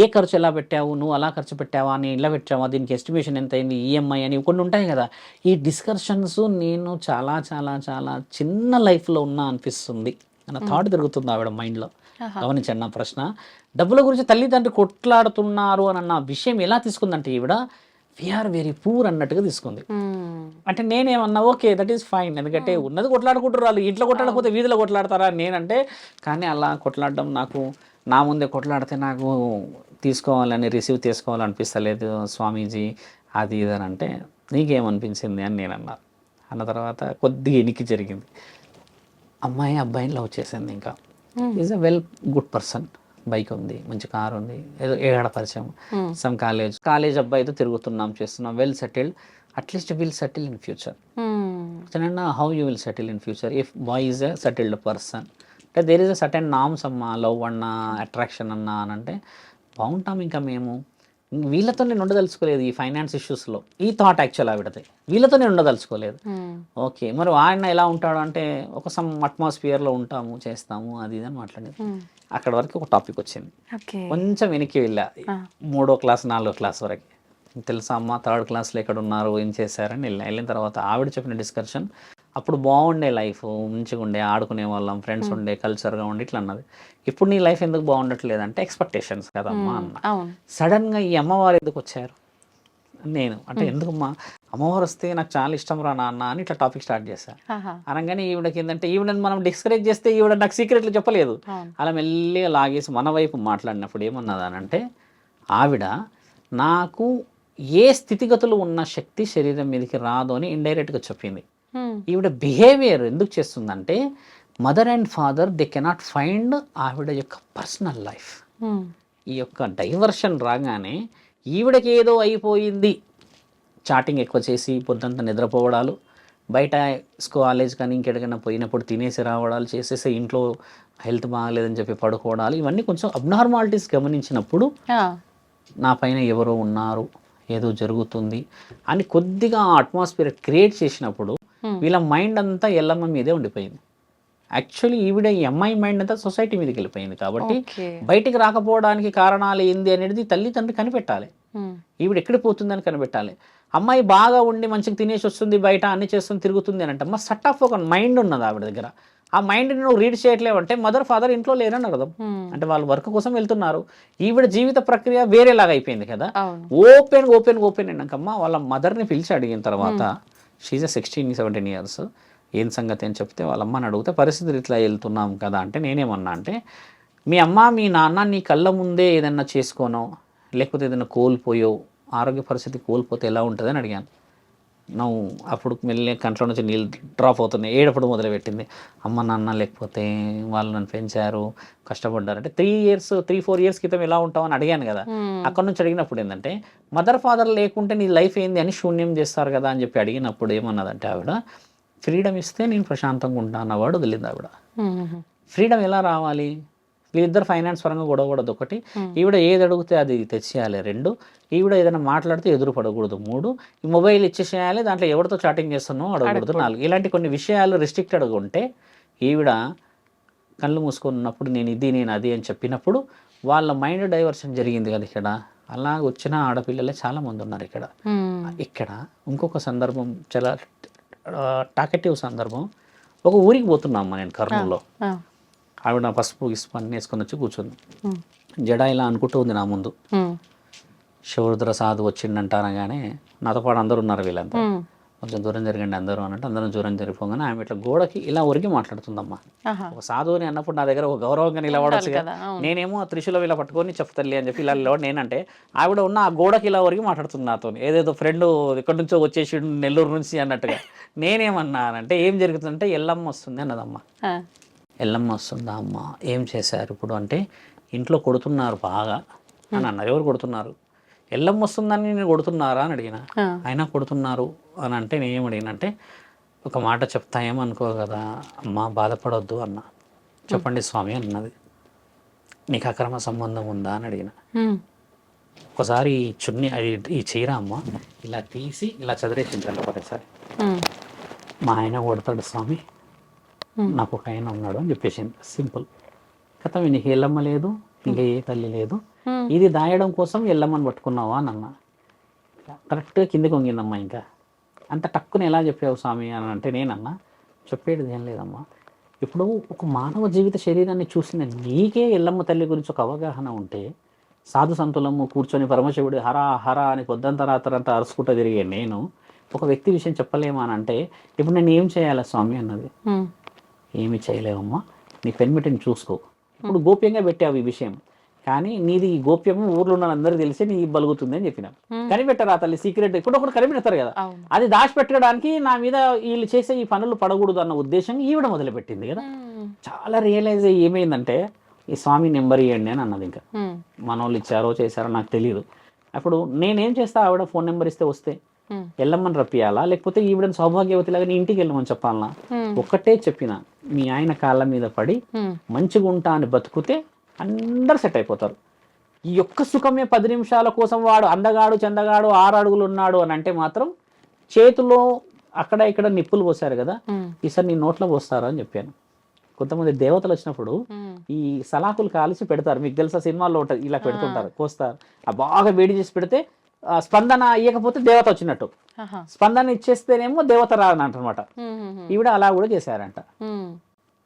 ఏ ఖర్చు ఎలా పెట్టావు, నువ్వు అలా ఖర్చు పెట్టావా, అని ఇలా పెట్టావా, దీనికి ఎస్టిమేషన్ ఎంత అయింది, ఈఎంఐ అని కొన్ని ఉంటాయి కదా. ఈ డిస్కషన్స్ నేను చాలా చాలా చాలా చిన్న లైఫ్లో ఉన్నా అనిపిస్తుంది అన్న థాట్ తిరుగుతుంది ఆవిడ మైండ్లో. గమనించండి నా ప్రశ్న. డబ్బుల గురించి తల్లిదండ్రులు కొట్లాడుతున్నారు అన్న విషయం ఎలా తీసుకుందంటే ఈవిడ వీఆర్ వెరీ పూర్ అన్నట్టుగా తీసుకుంది. అంటే నేనేమన్నా ఓకే దట్ ఈస్ ఫైన్, ఎందుకంటే ఉన్నది కొట్లాడుకుంటారు వాళ్ళు, ఇంట్లో కొట్లాడకపోతే వీధిలో కొట్లాడతారా నేనంటే. కానీ అలా కొట్లాడడం నాకు, నా ముందే కొట్లాడితే నాకు తీసుకోవాలని, రిసీవ్ చేసుకోవాలనిపిస్తలేదు స్వామీజీ, అది ఇది అని అంటే నీకేమనిపించింది అని నేను అన్న తర్వాత కొద్దిగా ఎనికి జరిగింది. అమ్మాయి అబ్బాయిని లవ్ చేసింది. ఇంకా is a well good person, bike ఉంది, మంచి కార్ ఉంది, ఏదో ఏడాడ పరిచయం, సమ్ కాలేజ్ అబ్బాయితో తిరుగుతున్నాం, చేస్తున్నాం, well settled. At least will settle in future. How you will settle in future if boy is a settled person? అంటే there is a certain norms అమ్మా, లవ్ అన్నా, అట్రాక్షన్ అన్నా అని అంటే బాగుంటాం. ఇంకా మేము వీళ్ళతో నేను ఉండదలుచుకోలేదు ఈ ఫైనాన్స్ ఇష్యూస్లో. ఈ థాట్ యాక్చువల్ ఆవిడది, వీళ్ళతో నేను ఉండదలుచుకోలేదు. ఓకే మరి ఆయన ఎలా ఉంటాడు అంటే ఒక సమ్ అట్మాస్ఫియర్లో ఉంటాము, చేస్తాము, అది ఇది అని మాట్లాడేది. అక్కడ వరకు ఒక టాపిక్ వచ్చింది. కొంచెం వెనక్కి వెళ్ళా, 3వ క్లాస్ 4వ క్లాస్ వరకు. తెలుసా అమ్మ 3rd క్లాస్లో ఎక్కడ ఉన్నారు, ఏం చేశారని వెళ్ళిన తర్వాత ఆవిడ చెప్పిన డిస్కషన్, అప్పుడు బాగుండే లైఫ్, మంచిగా ఉండే, ఆడుకునే వాళ్ళం, ఫ్రెండ్స్ ఉండే, కల్చర్గా ఉండే ఇట్లా అన్నది. ఇప్పుడు నీ లైఫ్ ఎందుకు బాగుండట్లేదు అంటే ఎక్స్పెక్టేషన్స్ కదమ్మా అన్న. అవును. సడన్గా ఈ అమ్మవారు ఎందుకు వచ్చారు? నేను అంటే ఎందుకమ్మా అమ్మవారు వస్తే నాకు చాలా ఇష్టం రా నాన్న అని ఇట్లా టాపిక్ స్టార్ట్ చేశాను. అనగానే ఈవిడకి ఏంటంటే ఈవిడని మనం డిస్కరేజ్ చేస్తే ఈవిడ నాకు సీక్రెట్లు చెప్పలేదు. అలా మెల్లిగా లాగేసి మన వైపు మాట్లాడినప్పుడు ఏమన్నదానంటే ఆవిడ నాకు ఏ స్థితిగతులు ఉన్న శక్తి శరీరం మీదకి రాదు అని ఇండైరెక్ట్గా చెప్పింది. ఈవిడ బిహేవియర్ ఎందుకు చేస్తుందంటే mother and father they cannot find ఆవిడ యొక్క పర్సనల్ లైఫ్. ఈ యొక్క డైవర్షన్ రాగానే ఈవిడకి ఏదో అయిపోయింది, చాటింగ్ ఎక్కువ చేసి పొద్దుంతా నిద్రపోవడాలు, బయట కాలేజ్ కానీ ఇంకెక్కడికైనా పోయినప్పుడు తినేసి రావడాలు చేసేసి ఇంట్లో హెల్త్ బాగాలేదని చెప్పి పడుకోవడాలు, ఇవన్నీ కొంచెం అబ్నార్మాలిటీస్ గమనించినప్పుడు నా పైన ఎవరో ఉన్నారు, ఏదో జరుగుతుంది అని కొద్దిగా అట్మాస్ఫియర్ క్రియేట్ చేసినప్పుడు వీళ్ళ మైండ్ అంతా ఎల్లమ్మ మీదే ఉండిపోయింది. యాక్చువల్లీ ఈవిడ ఈ అమ్మాయి మైండ్ అంతా సొసైటీ మీదకి వెళ్ళిపోయింది. కాబట్టి బయటికి రాకపోవడానికి కారణాలు ఏంది అనేది తల్లిదండ్రి కనిపెట్టాలి. ఈవిడ ఎక్కడ పోతుందని కనిపెట్టాలి. అమ్మాయి బాగా ఉండి మంచిగా తినేసి వస్తుంది, బయట అన్ని చేస్తుంది, తిరుగుతుంది అని అంటే అమ్మ సట్ ఆఫ్ ఒక మైండ్ ఉన్నది ఆవిడ దగ్గర. ఆ మైండ్ని నువ్వు రీడ్ చేయట్లేవు అంటే మదర్ ఫాదర్ ఇంట్లో లేరని అర్థం. అంటే వాళ్ళు వర్క్ కోసం వెళ్తున్నారు. ఈవిడ జీవిత ప్రక్రియ వేరేలాగా అయిపోయింది కదా. ఓపెన్ అన్నాకమ్మ వాళ్ళ మదర్ని పిలిచి అడిగిన తర్వాత షీజ్ 16-17 years, ఏం సంగతి అని చెప్తే వాళ్ళ అమ్మని అడిగితే పరిస్థితులు ఇట్లా వెళ్తున్నాం కదా అంటే నేనేమన్నా అంటే మీ అమ్మ మీ నాన్న నీ కళ్ళ ముందే ఏదన్నా చేసుకోనో లేకపోతే ఏదైనా కోల్పోయో ఆరోగ్య పరిస్థితి కోల్పోతే ఎలా ఉంటుందని అడిగాను. నువ్వు అప్పుడు మెల్లి కంట్లో నుంచి నీళ్ళు డ్రాప్ అవుతున్నాయి, ఏడప్పుడు మొదలుపెట్టింది. అమ్మ నాన్న లేకపోతే వాళ్ళు నన్ను పెంచారు, కష్టపడ్డారు అంటే 3-4 years క్రితం ఎలా ఉంటామని అడిగాను కదా. అక్కడ నుంచి అడిగినప్పుడు ఏంటంటే మదర్ ఫాదర్ లేకుంటే నీ లైఫ్ ఏంది అని శూన్యం చేస్తారు కదా అని చెప్పి అడిగినప్పుడు ఏమన్నదంటే ఆవిడ ఫ్రీడమ్ ఇస్తే నేను ప్రశాంతంగా ఉంటాను అన్నవాడు వదిలింది ఆవిడ. ఫ్రీడమ్ ఎలా రావాలి? వీళ్ళిద్దరు ఫైనాన్స్ పరంగా గొడవకూడదు ఒకటి, ఈవిడ ఏది అడిగితే అది తెచ్చేయాలి 2, ఈవిడ ఏదైనా మాట్లాడితే ఎదురు పడకూడదు 3, ఈ మొబైల్ ఇచ్చేసేయాలి, దాంట్లో ఎవరితో చాటింగ్ చేస్తున్నావు అడగకూడదు 4. ఇలాంటి కొన్ని విషయాలు రిస్ట్రిక్టెడ్గా ఉంటే ఈవిడ కళ్ళు మూసుకొని ఉన్నప్పుడు నేను అది అని చెప్పినప్పుడు వాళ్ళ మైండ్ డైవర్షన్ జరిగింది కదా ఇక్కడ. అలా వచ్చిన ఆడపిల్లలే చాలామంది ఉన్నారు ఇక్కడ. ఇక్కడ ఇంకొక సందర్భం చాలా టాకెటివ్ సందర్భం. ఒక ఊరికి పోతున్నాం నేను కర్నూలులో. ఆవిడ పసుపు గిసుపు అన్నీ వేసుకొని వచ్చి కూర్చుంది. జడ ఇలా అనుకుంటూ ఉంది నా ముందు. శివరుద్ర సాధు వచ్చిండంట అనగానే నాతో పాటు అందరూ ఉన్నారు, వీళ్ళంతా కొంచెం దూరం జరగండి అందరూ అన్నట్టు అందరం దూరం జరిగిపోగానే ఆమె ఇట్లా గోడకి ఇలా ఒరిగి మాట్లాడుతుందమ్మా. ఒక సాధువుని అన్నప్పుడు నా దగ్గర ఒక గౌరవంగా నిలబడచ్చు కదా. నేనేమో త్రిశూలం ఇలా పట్టుకొని చెప్తల్లి అని చెప్పి ఇలా నిలబడి నేనంటే ఆవిడ ఉన్న ఆ గోడకి ఇలా ఒరిగి మాట్లాడుతుంది నాతో. ఏదేదో ఫ్రెండ్ ఎక్కడి నుంచో వచ్చేసి నెల్లూరు నుంచి అన్నట్టుగా. నేనేమన్నానంటే ఏం జరుగుతుందంటే ఎల్లమ్మ వస్తుంది అన్నదమ్మా. ఎల్లమ్మ వస్తుందా అమ్మ, ఏం చేశారు ఇప్పుడు అంటే ఇంట్లో కొడుతున్నారు బాగా అని అన్నారు. ఎవరు కొడుతున్నారు? ఎల్లమ్మ వస్తుందని నేను కొడుతున్నారా అని అడిగిన. అయినా కొడుతున్నారు అని అంటే నేనేం అడిగినంటే ఒక మాట చెప్తా ఏమనుకో కదా అమ్మ, బాధపడొద్దు అన్న. చెప్పండి స్వామి అన్నది. నీకు అక్రమ సంబంధం ఉందా అని అడిగిన. ఒకసారి ఈ చున్నీ ఈ చీర అమ్మ ఇలా తీసి ఇలా చదివేసింది ఒకసారి. మా ఆయన కొడతాడు స్వామి, నాకు ఒక ఆయన ఉన్నాడు అని చెప్పేసింది. సింపుల్ కథ. నీకు ఎల్లమ్మ లేదు, ఇంకా ఏ తల్లి లేదు, ఇది దాయడం కోసం ఎల్లమ్మని పట్టుకున్నావా అని అన్నా. కరెక్ట్గా కిందకి వంగిందమ్మా. ఇంకా అంత టక్కున ఎలా చెప్పావు స్వామి అని అంటే నేనన్నా చెప్పేది ఏం లేదమ్మా, ఇప్పుడు ఒక మానవ జీవిత శరీరాన్ని చూసిన నీకే ఎల్లమ్మ తల్లి గురించి ఒక అవగాహన ఉంటే సాధు సంతులము కూర్చొని పరమశివుడు హరా హరా అని పొద్దంతా రాత్రంతా అరుచుకుంటూ తిరిగే నేను ఒక వ్యక్తి విషయం చెప్పలేమా అని అంటే ఇప్పుడు నేను ఏం చేయాలా స్వామి అన్నది. ఏమి చేయలేవమ్మా, నీ పెన్మిటిని చూసుకో. ఇప్పుడు గోప్యంగా పెట్టావు ఈ విషయం, కానీ నీది ఈ గోప్యము ఊర్లో ఉన్న అందరికీ తెలిసి నీ బలుగుతుంది అని చెప్పినా. కనిపెట్టారు ఆ తల్లి సీక్రెట్, ఇప్పుడు ఒకటి కనిపెడతారు కదా. అది దాచిపెట్టడానికి నా మీద వీళ్ళు చేసే ఈ పనులు పడకూడదు అన్న ఉద్దేశం ఈవిడ మొదలుపెట్టింది కదా. చాలా రియలైజ్ అయ్యి ఏమైందంటే ఈ స్వామి నెంబర్ ఇవ్వండి అని అన్నది. ఇంకా మన వాళ్ళు ఇచ్చారో చేశారో నాకు తెలియదు. అప్పుడు నేనేం చేస్తా, ఆవిడ ఫోన్ నెంబర్ ఇస్తే వస్తే ఎల్లమ్మని రప్పియాలా లేకపోతే ఈవిడని సౌభాగ్యవతిలాగా నీ ఇంటికి వెళ్ళమని చెప్పాలనా? ఒక్కటే చెప్పిన, మీ ఆయన కాళ్ళ మీద పడి మంచిగా ఉంటా అని బతుకుతే అందరు సెట్ అయిపోతారు. ఈ యొక్క సుఖమే 10 నిమిషాల కోసం వాడు అందగాడు చందగాడు 6 అడుగులు ఉన్నాడు అని అంటే మాత్రం చేతిలో అక్కడ ఇక్కడ నిప్పులు పోసారు కదా, ఈసారి నీ నోట్లో పోస్తారు అని చెప్పాను. కొంతమంది దేవతలు వచ్చినప్పుడు ఈ సలాకులు కాల్చి పెడతారు, మీకు తెలుసా సినిమాల్లో ఉంటుంది, ఇలా పెడుతుంటారు, కోస్తారు. ఆ బాగా వేడి చేసి పెడితే స్పందన ఇవ్వకపోతే దేవత వచ్చినట్టు, ఆహా. స్పందన ఇచ్చేస్తేనేమో దేవత రానంటనమాట. ఈవిడ అలా కూడా చేశారంట.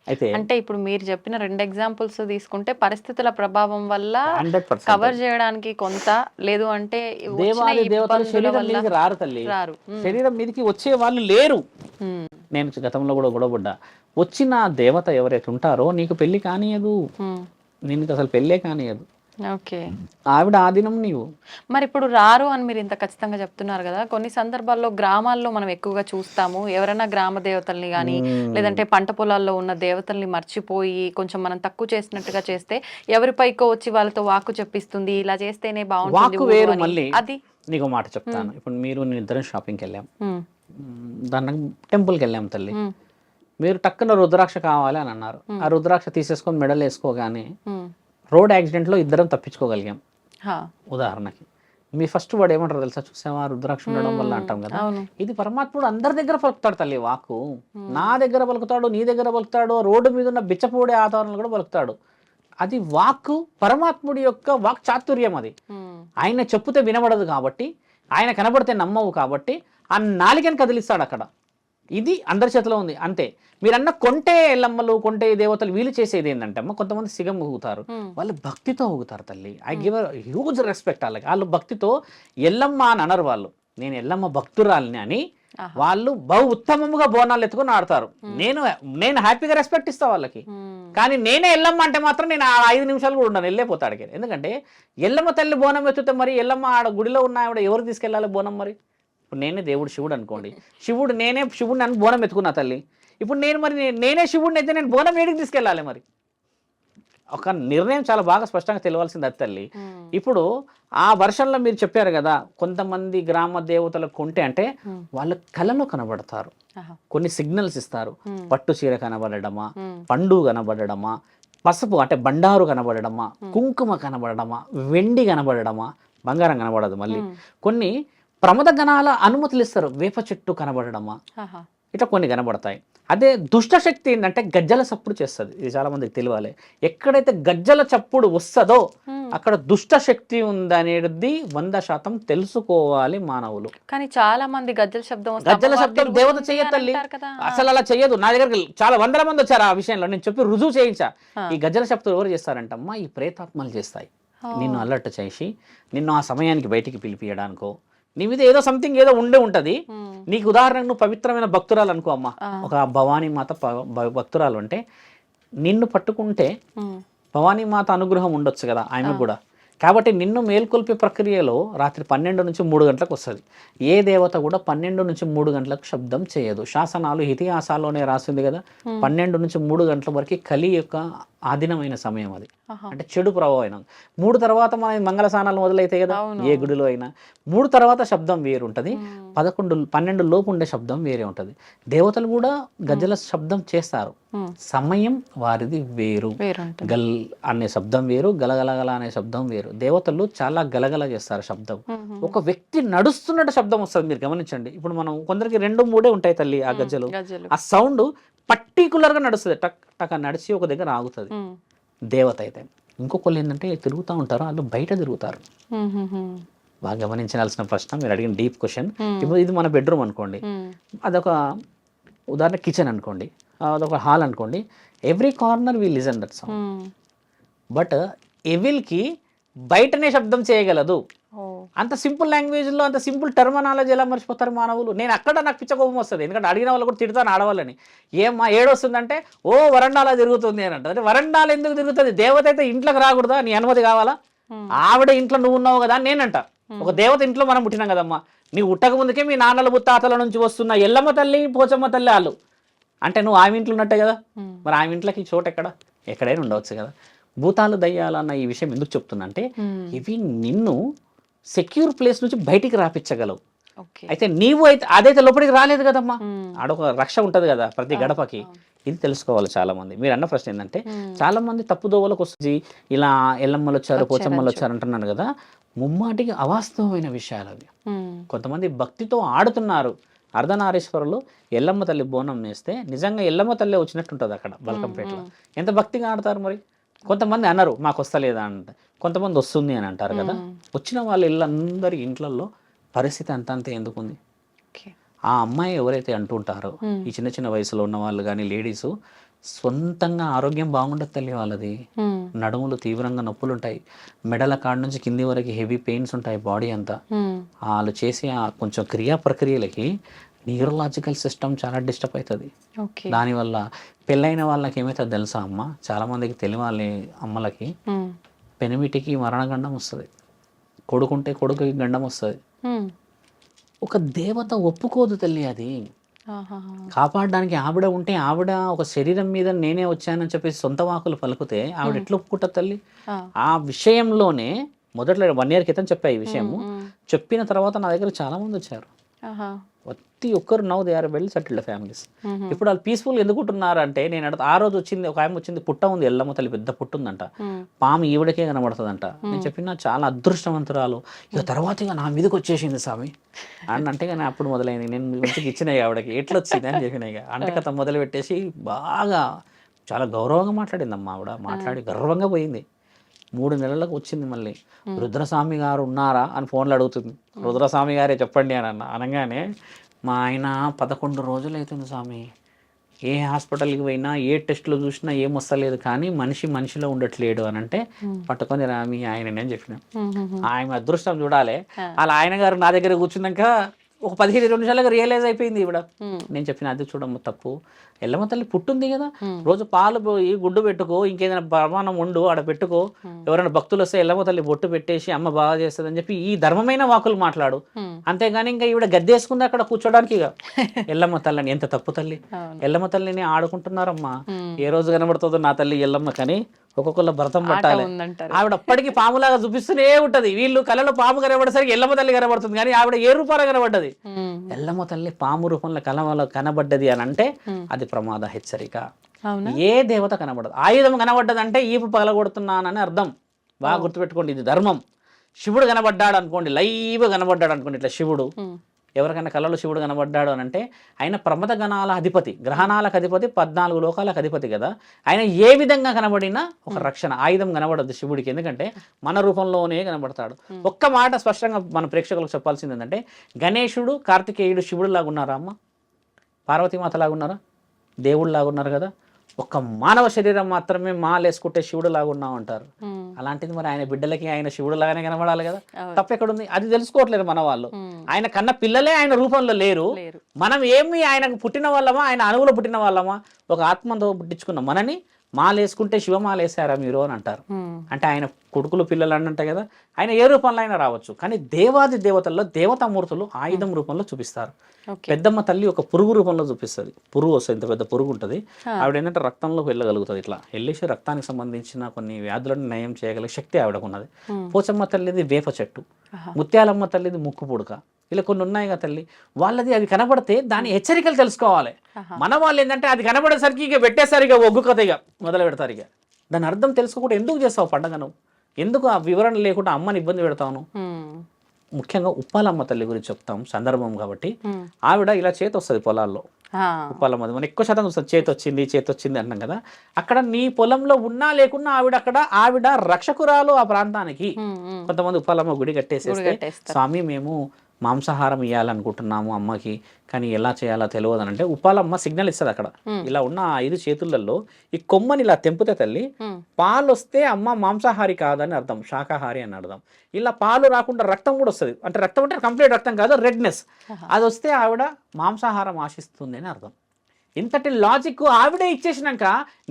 అయితే అంటే ఇప్పుడు మీరు చెప్పిన 2 ఎగ్జాంపుల్స్ తీసుకుంటే పరిస్థితుల ప్రభావం వల్ల 100% కవర్ చేయడానికి కొంత, లేదు అంటే వచ్చిన దేవాది దేవతలు ఇబ్బందుల శరీరం వల్ల మీదకి రారు తల్లి, రారు. శరీరం మీదకి వచ్చే వాళ్ళు లేరు. నేను గతంలో కూడా గొడవపడ్డా, వచ్చిన దేవత ఎవరైతే ఉంటారో నీకు పెళ్లి కానియదు, నీకు అసలు పెళ్ళే కానియదు. ఓకే. ఆవిడ ఆదినం నీవు. మరి ఇప్పుడు రారు అని మీరు ఇంత ఖచ్చితంగా చెప్తున్నారు కదా, కొన్ని సందర్భాల్లో గ్రామాల్లో మనం ఎక్కువగా చూస్తాము, ఎవరైనా గ్రామ దేవతల్ని కానీ లేదంటే పంట పొలాల్లో ఉన్న దేవతల్ని మర్చిపోయి కొంచెం మనం తక్కువ చేసినట్టుగా చేస్తే ఎవరిపైకో వచ్చి వాళ్ళతో వాక్కు చెప్పిస్తుంది, ఇలా చేస్తేనే బాగుంటుంది వాక్కు ఊరు వేరు. అని. మళ్ళీ అది నీకు మాట చెప్తాను. ఇప్పుడు మీరు నేను ఇద్దరం షాపింగ్కి వెళ్ళాం, దాన్ని టెంపుల్కి వెళ్ళాం తల్లి. మీరు టక్కున రుద్రాక్ష కావాలి అని అన్నారు. ఆ రుద్రాక్ష తీసేసుకొని మెడల్ వేసుకోగానే రోడ్ యాక్సిడెంట్లో ఇద్దరం తప్పించుకోగలిగాం. ఉదాహరణకి మీ ఫస్ట్ వర్డ్ ఏమంటారు తెలుసా, చూసావా రుద్రాక్ష ఉండడం వల్ల అంటాం కదా. ఇది పరమాత్ముడు అందరి దగ్గర పలుకుతాడు తల్లి వాక్కు. నా దగ్గర పలుకుతాడు, నీ దగ్గర పలుకుతాడు, రోడ్డు మీద ఉన్న బిచ్చపోడే ఆధారాలు కూడా పలుకుతాడు. అది వాక్కు పరమాత్ముడి యొక్క వాక్ చాతుర్యం. అది ఆయన చెప్పుతే వినబడదు కాబట్టి, ఆయన కనబడితే నమ్మవు కాబట్టి ఆ నాలికని కదిలిస్తాడు అక్కడ. ఇది అందరి చేతిలో ఉంది అంతే. మీరన్న కొంటే ఎల్లమ్మలు, కొంటే దేవతలు వీళ్ళు చేసేది ఏంటంటే అమ్మ, కొంతమంది సిగం ఊగుతారు, వాళ్ళు భక్తితో ఊగుతారు తల్లి. ఐ గివ్ హ్యూజ్ రెస్పెక్ట్ వాళ్ళకి. వాళ్ళు భక్తితో ఎల్లమ్మ అని అనరు, వాళ్ళు నేను ఎల్లమ్మ భక్తురాలిని అని వాళ్ళు బహు ఉత్తమముగా బోనాలు ఎత్తుకొని ఆడతారు. నేను హ్యాపీగా రెస్పెక్ట్ ఇస్తా వాళ్ళకి. కానీ నేనే ఎల్లమ్మ అంటే మాత్రం నేను 5 నిమిషాలు కూడా ఉండను, వెళ్ళిపోతాడు. ఎందుకంటే ఎల్లమ్మ తల్లి బోనం ఎత్తుతే మరి ఎల్లమ్మ ఆడ గుడిలో ఉన్న ఆవిడ ఎవరు తీసుకెళ్ళాలి బోనం? మరి ఇప్పుడు నేనే దేవుడు శివుడు అనుకోండి, నేనే శివుడిని అని బోనం ఎత్తుకున్నా తల్లి. ఇప్పుడు నేనే శివుడిని అయితే నేను బోనం ఏడికి తీసుకెళ్ళాలి? మరి ఒక నిర్ణయం చాలా బాగా స్పష్టంగా తెలియాల్సింది అది తల్లి. ఇప్పుడు ఆ వర్షంలో మీరు చెప్పారు కదా, కొంతమంది గ్రామ దేవతల కొంటే అంటే వాళ్ళ కళలో కనబడతారు, కొన్ని సిగ్నల్స్ ఇస్తారు. పట్టు చీర కనబడడమా, పండు కనబడడమా, పసుపు అంటే బండారు కనబడడమా, కుంకుమ కనబడడమా, వెండి కనబడడమా, బంగారం కనబడదు. మళ్ళీ కొన్ని ప్రమద గణాల అనుమతులు ఇస్తారు, వేప చెట్టు కనబడడమా, ఇట్లా కొన్ని కనబడతాయి. అదే దుష్ట శక్తి ఏంటంటే గజ్జల చప్పుడు చేస్తుంది. ఇది చాలా మందికి తెలియాలి. ఎక్కడైతే గజ్జల చప్పుడు వస్తుందో అక్కడ దుష్ట శక్తి ఉందనేది 100% తెలుసుకోవాలి మానవులు. కానీ చాలా మంది గజ్జల శబ్దం దేవత చెయ్యతల్లి, అసలు అలా చెయ్యదు. నా దగ్గర చాలా 100 మంది వచ్చారు ఆ విషయంలో, నేను చెప్పి రుజువు చేయించా. ఈ గజ్జల శబ్దం ఎవరు చేస్తారంటమ్మా, ఈ ప్రేతాత్మలు చేస్తాయి. నిన్ను అలర్ట్ చేసి నిన్ను ఆ సమయానికి బయటికి పిలిపియడానికో, నీ మీద ఏదో సంథింగ్ ఏదో ఉంటది. నీకు ఉదాహరణకు నువ్వు పవిత్రమైన భక్తురాలు అనుకో అమ్మ, ఒక భవానీ మాత భక్తురాలు అంటే నిన్ను పట్టుకుంటే భవానీ మాత అనుగ్రహం ఉండొచ్చు కదా ఆమె కూడా. కాబట్టి నిన్ను మేల్కొల్పే ప్రక్రియలో రాత్రి 12 నుంచి 3 గంటలకు వస్తుంది. ఏ దేవత కూడా 12 నుంచి 3 గంటలకు శబ్దం చేయదు. శాసనాలు ఇతిహాసాల్లోనే రాసింది కదా, 12 నుంచి 3 గంటల వరకు కలి యొక్క ఆధీనమైన సమయం అది. అంటే చెడు ప్రభావం. 3 తర్వాత మన మంగళ స్నానాలు మొదలైతాయి కదా ఏ గుడిలో అయినా. 3 తర్వాత శబ్దం వేరు ఉంటుంది, 11, 12 లోపు ఉండే శబ్దం వేరే ఉంటుంది. దేవతలు కూడా గజ్జల శబ్దం చేస్తారు, సమయం వారిది వేరు. గల్ అనే శబ్దం వేరు, గలగలగల అనే శబ్దం వేరు. దేవతలు చాలా గలగల చేస్తారు శబ్దం. ఒక వ్యక్తి నడుస్తున్నట్టు శబ్దం వస్తుంది, మీరు గమనించండి. ఇప్పుడు మనం కొందరికి 2, 3 ఉంటాయి తల్లి ఆ గజ్జలు. ఆ సౌండ్ పర్టికులర్ గా నడుస్తుంది, టక్ టక్ నడిచి ఒక దగ్గర ఆగుతుంది. దేవత అయితే ఇంకొకళ్ళు ఏంటంటే తిరుగుతూ ఉంటారు, వాళ్ళు బయట తిరుగుతారు. బాగా గమనించాల్సిన ప్రశ్న మీరు అడిగిన డీప్ క్వశ్చన్. ఇప్పుడు ఇది మన బెడ్రూమ్ అనుకోండి, అదొక ఉదాహరణ కిచెన్ అనుకోండి, అదొక హాల్ అనుకోండి. Every corner we listen that sound. But ఎవిల్కి బయటనే శబ్దం చేయగలదు. అంత సింపుల్ లాంగ్వేజ్లో అంత సింపుల్ టర్మినాలజీ ఎలా మర్చిపోతారు మానవులు? నేను అక్కడ నాకు పిచ్చ కోపం వస్తుంది, ఎందుకంటే అడిగిన వాళ్ళు కూడా తిడతాను ఆడవాళ్ళని. ఏమ్మా ఏడొస్తుందంటే ఓ వరండాలా తిరుగుతుంది అని అంటారు. వరండాలు ఎందుకు తిరుగుతుంది? దేవత అయితే ఇంట్లోకి రాకూడదా? నీ అనుమతి కావాలా? ఆవిడ ఇంట్లో నువ్వు ఉన్నావు కదా అని నేనంట. ఒక దేవత ఇంట్లో మనం పుట్టినాం కదమ్మా. నీ ఉట్టక ముందుకే మీ నాన్నల ముత్తాతల నుంచి వస్తున్న ఎల్లమ్మ తల్లి, పోచమ్మ తల్లి వాళ్ళు అంటే నువ్వు ఆమె ఇంట్లో ఉన్నట్టే కదా. మరి ఆమె ఇంట్లోకి చోటు ఎక్కడైనా ఉండవచ్చు కదా. భూతాలు దయ్యాలన్న ఈ విషయం ఎందుకు చెప్తున్నా అంటే, ఇవి నిన్ను సెక్యూర్ ప్లేస్ నుంచి బయటికి రాపించగలవు. అయితే నీవు అయితే అదైతే లోపలికి రాలేదు కదమ్మా, ఆడొక రక్ష ఉంటుంది కదా ప్రతి గడపకి. ఇది తెలుసుకోవాలి చాలా మంది. మీరు అన్న ప్రశ్న ఏంటంటే, చాలా మంది తప్పుదోవలకు వస్తుంది, ఇలా ఎల్లమ్మలు వచ్చారు, పోచమ్మలు వచ్చారు అంటున్నారు కదా. ముమ్మాటికి అవాస్తవమైన విషయాలు అవి. కొంతమంది భక్తితో ఆడుతున్నారు. అర్ధనారీశ్వరులు ఎల్లమ్మ తల్లి బోనం నేస్తే నిజంగా ఎల్లమ్మ తల్లి వచ్చినట్టుంటుంది అక్కడ బల్కంపేటలో. ఎంత భక్తిగా ఆడతారు మరి. కొంతమంది అన్నారు మాకు వస్తలేదా అంటే, కొంతమంది వస్తుంది అని అంటారు కదా. వచ్చిన వాళ్ళ ఇళ్ళందరి ఇంట్లలో పరిస్థితి అంతంతే ఎందుకుంది. ఓకే. ఆ అమ్మాయి ఎవరైతే అంటుంటారో ఈ చిన్న చిన్న వయసులో ఉన్న వాళ్ళు కానీ లేడీస్ సొంతంగా ఆరోగ్యం బాగుండదు తల్లి వాళ్ళది. నడుములు తీవ్రంగా నొప్పులు ఉంటాయి, మెడల కాడ నుంచి కింది వరకు హెవీ పెయిన్స్ ఉంటాయి బాడీ అంతా. వాళ్ళు చేసే ఆ కొంచెం క్రియా ప్రక్రియలకి న్యూరలాజికల్ సిస్టమ్ చాలా డిస్టర్బ్ అవుతుంది. ఓకే. దానివల్ల పెళ్ళైన వాళ్ళకి ఏమవుతుంది తెలుసా అమ్మ, చాలామందికి తెలియాలి అమ్మలకి, పెనిమిటికి మరణగండం వస్తుంది, కొడుకుంటే కొడుకుకి గండం వస్తుంది. ఒక దేవత ఒప్పుకోదు తల్లి అది. కాపాడడానికి ఆవిడ ఉంటే, ఆవిడ ఒక శరీరం మీద నేనే వచ్చానని చెప్పేసి సొంత వాకులు పలుకుతే ఆవిడ ఎట్లా ఒప్పుకుంటుంది తల్లి. ఆ విషయంలోనే మొదట్లో 1 year క్రితం చెప్పా ఈ విషయము. చెప్పిన తర్వాత నా దగ్గర చాలా మంది వచ్చారు. ప్రతి ఒక్కరు now they are well settled families. ఇప్పుడు వాళ్ళు పీస్ఫుల్ ఎందుకు ఉంటున్నారు అంటే, నేను ఆ రోజు వచ్చింది ఒక ఆమె వచ్చింది, పుట్ట ఉంది, ఎల్లమ్మ తల్లి పెద్ద పుట్ట ఉందంట, పాము ఈవిడకే కనబడుతుందంట. నేను చెప్పిన చాలా అదృష్టవంతురాలు, ఇక తర్వాత ఇక నా మీదకి వచ్చేసింది స్వామి అని అంటే, కానీ అప్పుడు మొదలైంది. నేను మంచిగా ఇచ్చినాయి ఆవిడకి, ఎట్లా వచ్చింది అని చెప్పిన. ఇక అంటే కథ మొదలు పెట్టేసి బాగా చాలా గౌరవంగా మాట్లాడిందమ్మా ఆవిడ. మాట్లాడి గర్వంగా పోయింది. 3 నెలలకు వచ్చింది మళ్ళీ. రుద్రస్వామి గారు ఉన్నారా అని ఫోన్లో అడుగుతుంది. రుద్రస్వామి గారే చెప్పండి అని అనగానే, మా ఆయన 11 రోజులు అవుతుంది స్వామి, ఏ హాస్పిటల్కి పోయినా ఏ టెస్టులు చూసినా ఏం వస్తలేదు, కానీ మనిషిలో ఉండట్లేడు అని అంటే, పట్టుకొని రా మీ ఆయనని అని చెప్పిన. ఆయన అదృష్టం చూడాలి. అలా ఆయన గారు నా దగ్గర కూర్చున్నాక ఒక 15-20 నిమిషాలుగా రియలైజ్ అయిపోయింది ఈవిడ. నేను చెప్పిన అది చూడమ్మ తప్పు, ఎల్లమ్మ తల్లి పుట్టుంది కదా, రోజు పాలు పోయి గుడ్డు పెట్టుకో, ఇంకేదైనా ప్రమాణం ఉండు ఆడ పెట్టుకో, ఎవరైనా భక్తులు వస్తే ఎల్లమ్మ తల్లి బొట్టు పెట్టేసి అమ్మ బాగా చేస్తుంది అని చెప్పి ఈ ధర్మమైన వాకులు మాట్లాడు. అంతేగాని ఇంకా ఈవిడ గద్దేసుకుంది అక్కడ కూర్చోడానికి. ఇక ఎల్లమ్మ తల్లిని ఎంత తప్పు తల్లి, ఎల్లమ్మ తల్లిని ఆడుకుంటున్నారమ్మా. ఏ రోజు కనబడుతుందో నా తల్లి ఎల్లమ్మ, కానీ ఒక్కొక్కళ్ళ భరతం పట్టాలి. ఆవిడ అప్పటికి పాములాగా చూపిస్తూనే ఉంటది. వీళ్ళు కళలో పాము కనబడేసరికి ఎల్లమ్మ తల్లి కనబడుతుంది, కానీ ఆవిడ ఏ రూపాలు కనబడ్డది. ఎల్లమ్మ తల్లి పాము రూపంలో కలవలో కనబడ్డది అని అంటే అది ప్రమాద హెచ్చరిక. ఏ దేవత కనబడదు. ఆయుధం కనబడ్డదంటే ఈపు పగలగొడుతున్నానని అర్థం. బాగా గుర్తుపెట్టుకోండి, ఇది ధర్మం. శివుడు కనబడ్డాడు అనుకోండి, లైవ్ కనబడ్డాడు అనుకోండి, ఇట్లా శివుడు ఎవరికైనా కళలో శివుడు కనబడ్డాడు అని అంటే, ఆయన ప్రమద గణాల అధిపతి, గ్రహణాలకు అధిపతి, 14 లోకాలకు అధిపతి కదా. ఆయన ఏ విధంగా కనబడినా ఒక రక్షణ ఆయుధం కనబడద్దు శివుడికి, ఎందుకంటే మన రూపంలోనే కనబడతాడు. ఒక్క మాట స్పష్టంగా మన ప్రేక్షకులకు చెప్పాల్సింది ఏంటంటే, గణేశుడు కార్తికేయుడు శివుడు లాగా ఉన్నారా అమ్మ? పార్వతీమాత లాగా ఉన్నారా? దేవుడు లాగా ఉన్నారు కదా. ఒక్క మానవ శరీరం మాత్రమే మాలేసుకుంటే శివుడు లాగా ఉన్నాం అంటారు. అలాంటిది మరి ఆయన బిడ్డలకి ఆయన శివుడు లాగానే కనబడాలి కదా. తప్పెక్కడుంది? అది తెలుసుకోవట్లేదు మన వాళ్ళు. ఆయన కన్న పిల్లలే ఆయన రూపంలో లేరు. మనం ఏమి ఆయనకు పుట్టిన వాళ్ళమా, ఆయన అణువులో పుట్టిన వాళ్ళమా? ఒక ఆత్మతో పుట్టించుకున్న మనని మాలేసుకుంటే శివమాలేసారా మీరు అని అంటారు. అంటే ఆయన కొడుకులు పిల్లలు అన్నంట కదా. ఆయన ఏ రూపంలో అయినా రావచ్చు, కానీ దేవాది దేవతల్లో దేవతామూర్తులు ఆయుధం రూపంలో చూపిస్తారు. పెద్దమ్మ తల్లి ఒక పురుగు రూపంలో చూపిస్తుంది. పురుగు వస్తుంది, ఇంత పెద్ద పురుగు ఉంటుంది. ఆవిడ ఏంటంటే రక్తంలోకి వెళ్ళగలుగుతుంది. ఇట్లా వెళ్ళేసి రక్తానికి సంబంధించిన కొన్ని వ్యాధులను నయం చేయగలిగే శక్తి ఆవిడకు ఉన్నది. పోచమ్మ తల్లిది వేప చెట్టు, ముత్యాలమ్మ తల్లిది ముక్కు పుడక, ఇలా కొన్ని ఉన్నాయిగా తల్లి. వాళ్ళది అవి కనబడితే దాని హెచ్చరికలు తెలుసుకోవాలి. మన వాళ్ళు ఏంటంటే అది కనబడేసరికి ఇక పెట్టేసరిగా ఒగ్గు కథ ఇక మొదలు పెడతారు. ఇక దాని అర్థం తెలుసుకోకుండా ఎందుకు చేస్తావు పండగను? ఎందుకు ఆ వివరణ లేకుండా అమ్మని ఇబ్బంది పెడతాను? ముఖ్యంగా ఉప్పాలమ్మ తల్లి గురించి చెప్తాం సందర్భం కాబట్టి. ఆవిడ ఇలా చేతి వస్తుంది పొలాల్లో. ఉప్పాలమ్మ మనం ఎక్కువ శాతం చూస్తుంది, చేతి వచ్చింది అంటాం కదా. అక్కడ నీ పొలంలో ఉన్నా లేకున్నా ఆవిడ రక్షకురాలు ఆ ప్రాంతానికి. కొంతమంది ఉప్పాలమ్మ గుడి కట్టేసేస్తే, స్వామి మేము మాంసాహారం ఇవ్వాలనుకుంటున్నాము అమ్మకి, కానీ ఎలా చేయాలో తెలియదు అని అంటే ఉప్పాలమ్మ సిగ్నల్ ఇస్తుంది. అక్కడ ఇలా ఉన్న 5 చేతులలో ఈ కొమ్మని ఇలా తెంపితే తల్లి, పాలు వస్తే అమ్మ మాంసాహారి కాదని అర్థం, శాకాహారి అని అర్థం. ఇలా పాలు రాకుండా రక్తం కూడా వస్తుంది. అంటే రక్తం అంటే కంప్లీట్ రక్తం కాదు, రెడ్నెస్. అది వస్తే ఆవిడ మాంసాహారం ఆశిస్తుంది అని అర్థం. ఇంతటి లాజిక్ ఆవిడే ఇచ్చేసినాక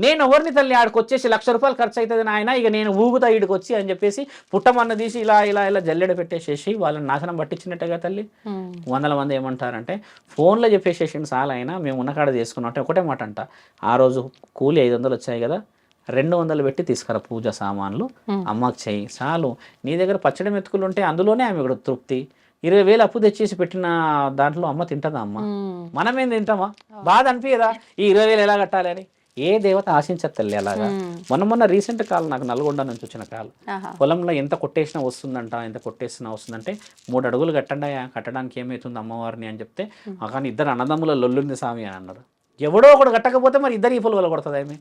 నేను ఎవరిని తల్లి ఆడికి వచ్చేసి 1,00,000 రూపాయలు ఖర్చు అవుతుంది నాయన, ఇక నేను ఊగుతా ఈడికి వచ్చి అని చెప్పేసి పుట్టమన్న తీసి ఇలా ఇలా ఇలా జల్లెడ పెట్టేసేసి వాళ్ళని నాశనం పట్టించినట్టుగా తల్లి. 100 మంది ఏమంటారంటే ఫోన్లో చెప్పేసేసింది చాలా, అయినా మేము ఉన్నకాడ చేసుకున్నాం అంటే ఒకటే మాట అంట, ఆ రోజు కూలి 500 వచ్చాయి కదా, 200 పెట్టి తీసుకురా పూజ సామాన్లు అమ్మకి చెయ్యి చాలు. నీ దగ్గర పచ్చడి మెతుకులు ఉంటే అందులోనే ఆమె కూడా తృప్తి. 20,000 అప్పు తెచ్చేసి పెట్టిన దాంట్లో అమ్మ తింటదా? అమ్మ మనమేం తింటామా? బాధ అనిపించదా ఈ 20,000 ఎలా కట్టాలి అని? ఏ దేవత ఆశించదు తల్లి అలాగా. మొన్న రీసెంట్ కాల్ నాకు నల్గొండ నుంచి వచ్చిన కాల్, పొలంలో ఎంత కొట్టేసినా వస్తుందంట, ఎంత కొట్టేసినా వస్తుందంటే 3 అడుగులు కట్టండి, కట్టడానికి ఏమవుతుంది అమ్మవారిని అని చెప్తే, కానీ 2 అన్నదమ్ముల లొల్లుంది స్వామి అని అన్నారు. ఎవడో ఒకడు కట్టకపోతే మరి 2 ఈపులు వల్ల కొడుతుంది ఆమె.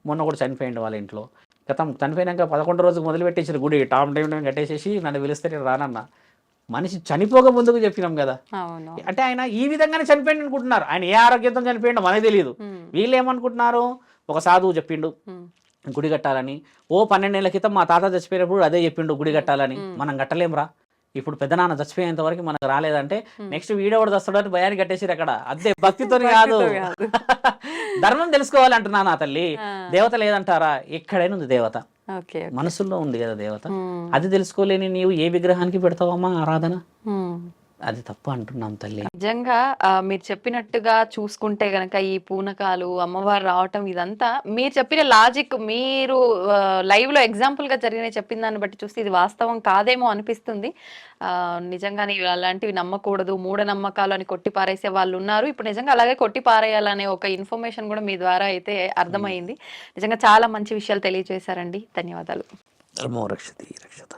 మొన్న కూడా చనిపోయింది వాళ్ళ ఇంట్లో. గతం చనిపోయినాక 11 రోజుకు మొదలు పెట్టేసారు గుడి టామ్ టైం కట్టేసేసి నన్ను పిలిస్తే నేను రానన్నా. మనిషి చనిపోక ముందుకు చెప్పినాం కదా. అవును. అంటే ఆయన ఈ విధంగానే చనిపోయింది అనుకుంటున్నారు. ఆయన ఏ ఆరోగ్యంతో చనిపోయిండో మనకు తెలియదు. వీళ్ళు ఏమనుకుంటున్నారు, ఒక సాధువు చెప్పిండు గుడి కట్టాలని. 12 ఏళ్ల క్రితం మా తాత చచ్చిపోయినప్పుడు అదే చెప్పిండు గుడి కట్టాలని. మనం కట్టలేంరా. ఇప్పుడు పెద్ద నాన్న చచ్చిపోయేంత వరకు మనకు రాలేదంటే నెక్స్ట్ వీడోడు చస్తాడని భయాన్ని కట్టేసిరు అక్కడ. అదే భక్తితో కాదు, ధర్మం తెలుసుకోవాలి అంటున్నాను. ఆ తల్లి దేవత లేదంటారా? ఎక్కడైనా ఉంది దేవత, మనసుల్లో ఉంది కదా దేవత. అది తెలుసుకోలేని నీవు ఏ విగ్రహానికి పెడతావమ్మా ఆరాధన? అది తప్పు అంటున్నాం తల్లి. నిజంగా మీరు చెప్పినట్టుగా చూసుకుంటే గనక ఈ పూనకాలు అమ్మవారు రావటం ఇదంతా మీరు చెప్పిన లాజిక్, మీరు లైవ్ లో ఎగ్జాంపుల్ గా జరిగిన చెప్పిన దాన్ని బట్టి చూస్తే ఇది వాస్తవం కాదేమో అనిపిస్తుంది. నిజంగానే అలాంటివి నమ్మకూడదు, మూఢనమ్మకాలు అని కొట్టి పారేసే వాళ్ళు ఉన్నారు. ఇప్పుడు నిజంగా అలాగే కొట్టి పారేయాలనే ఒక ఇన్ఫర్మేషన్ కూడా మీ ద్వారా అయితే అర్థమైంది. నిజంగా చాలా మంచి విషయాలు తెలియజేశారండి. ధన్యవాదాలు. ధర్మో రక్షతి రక్షత.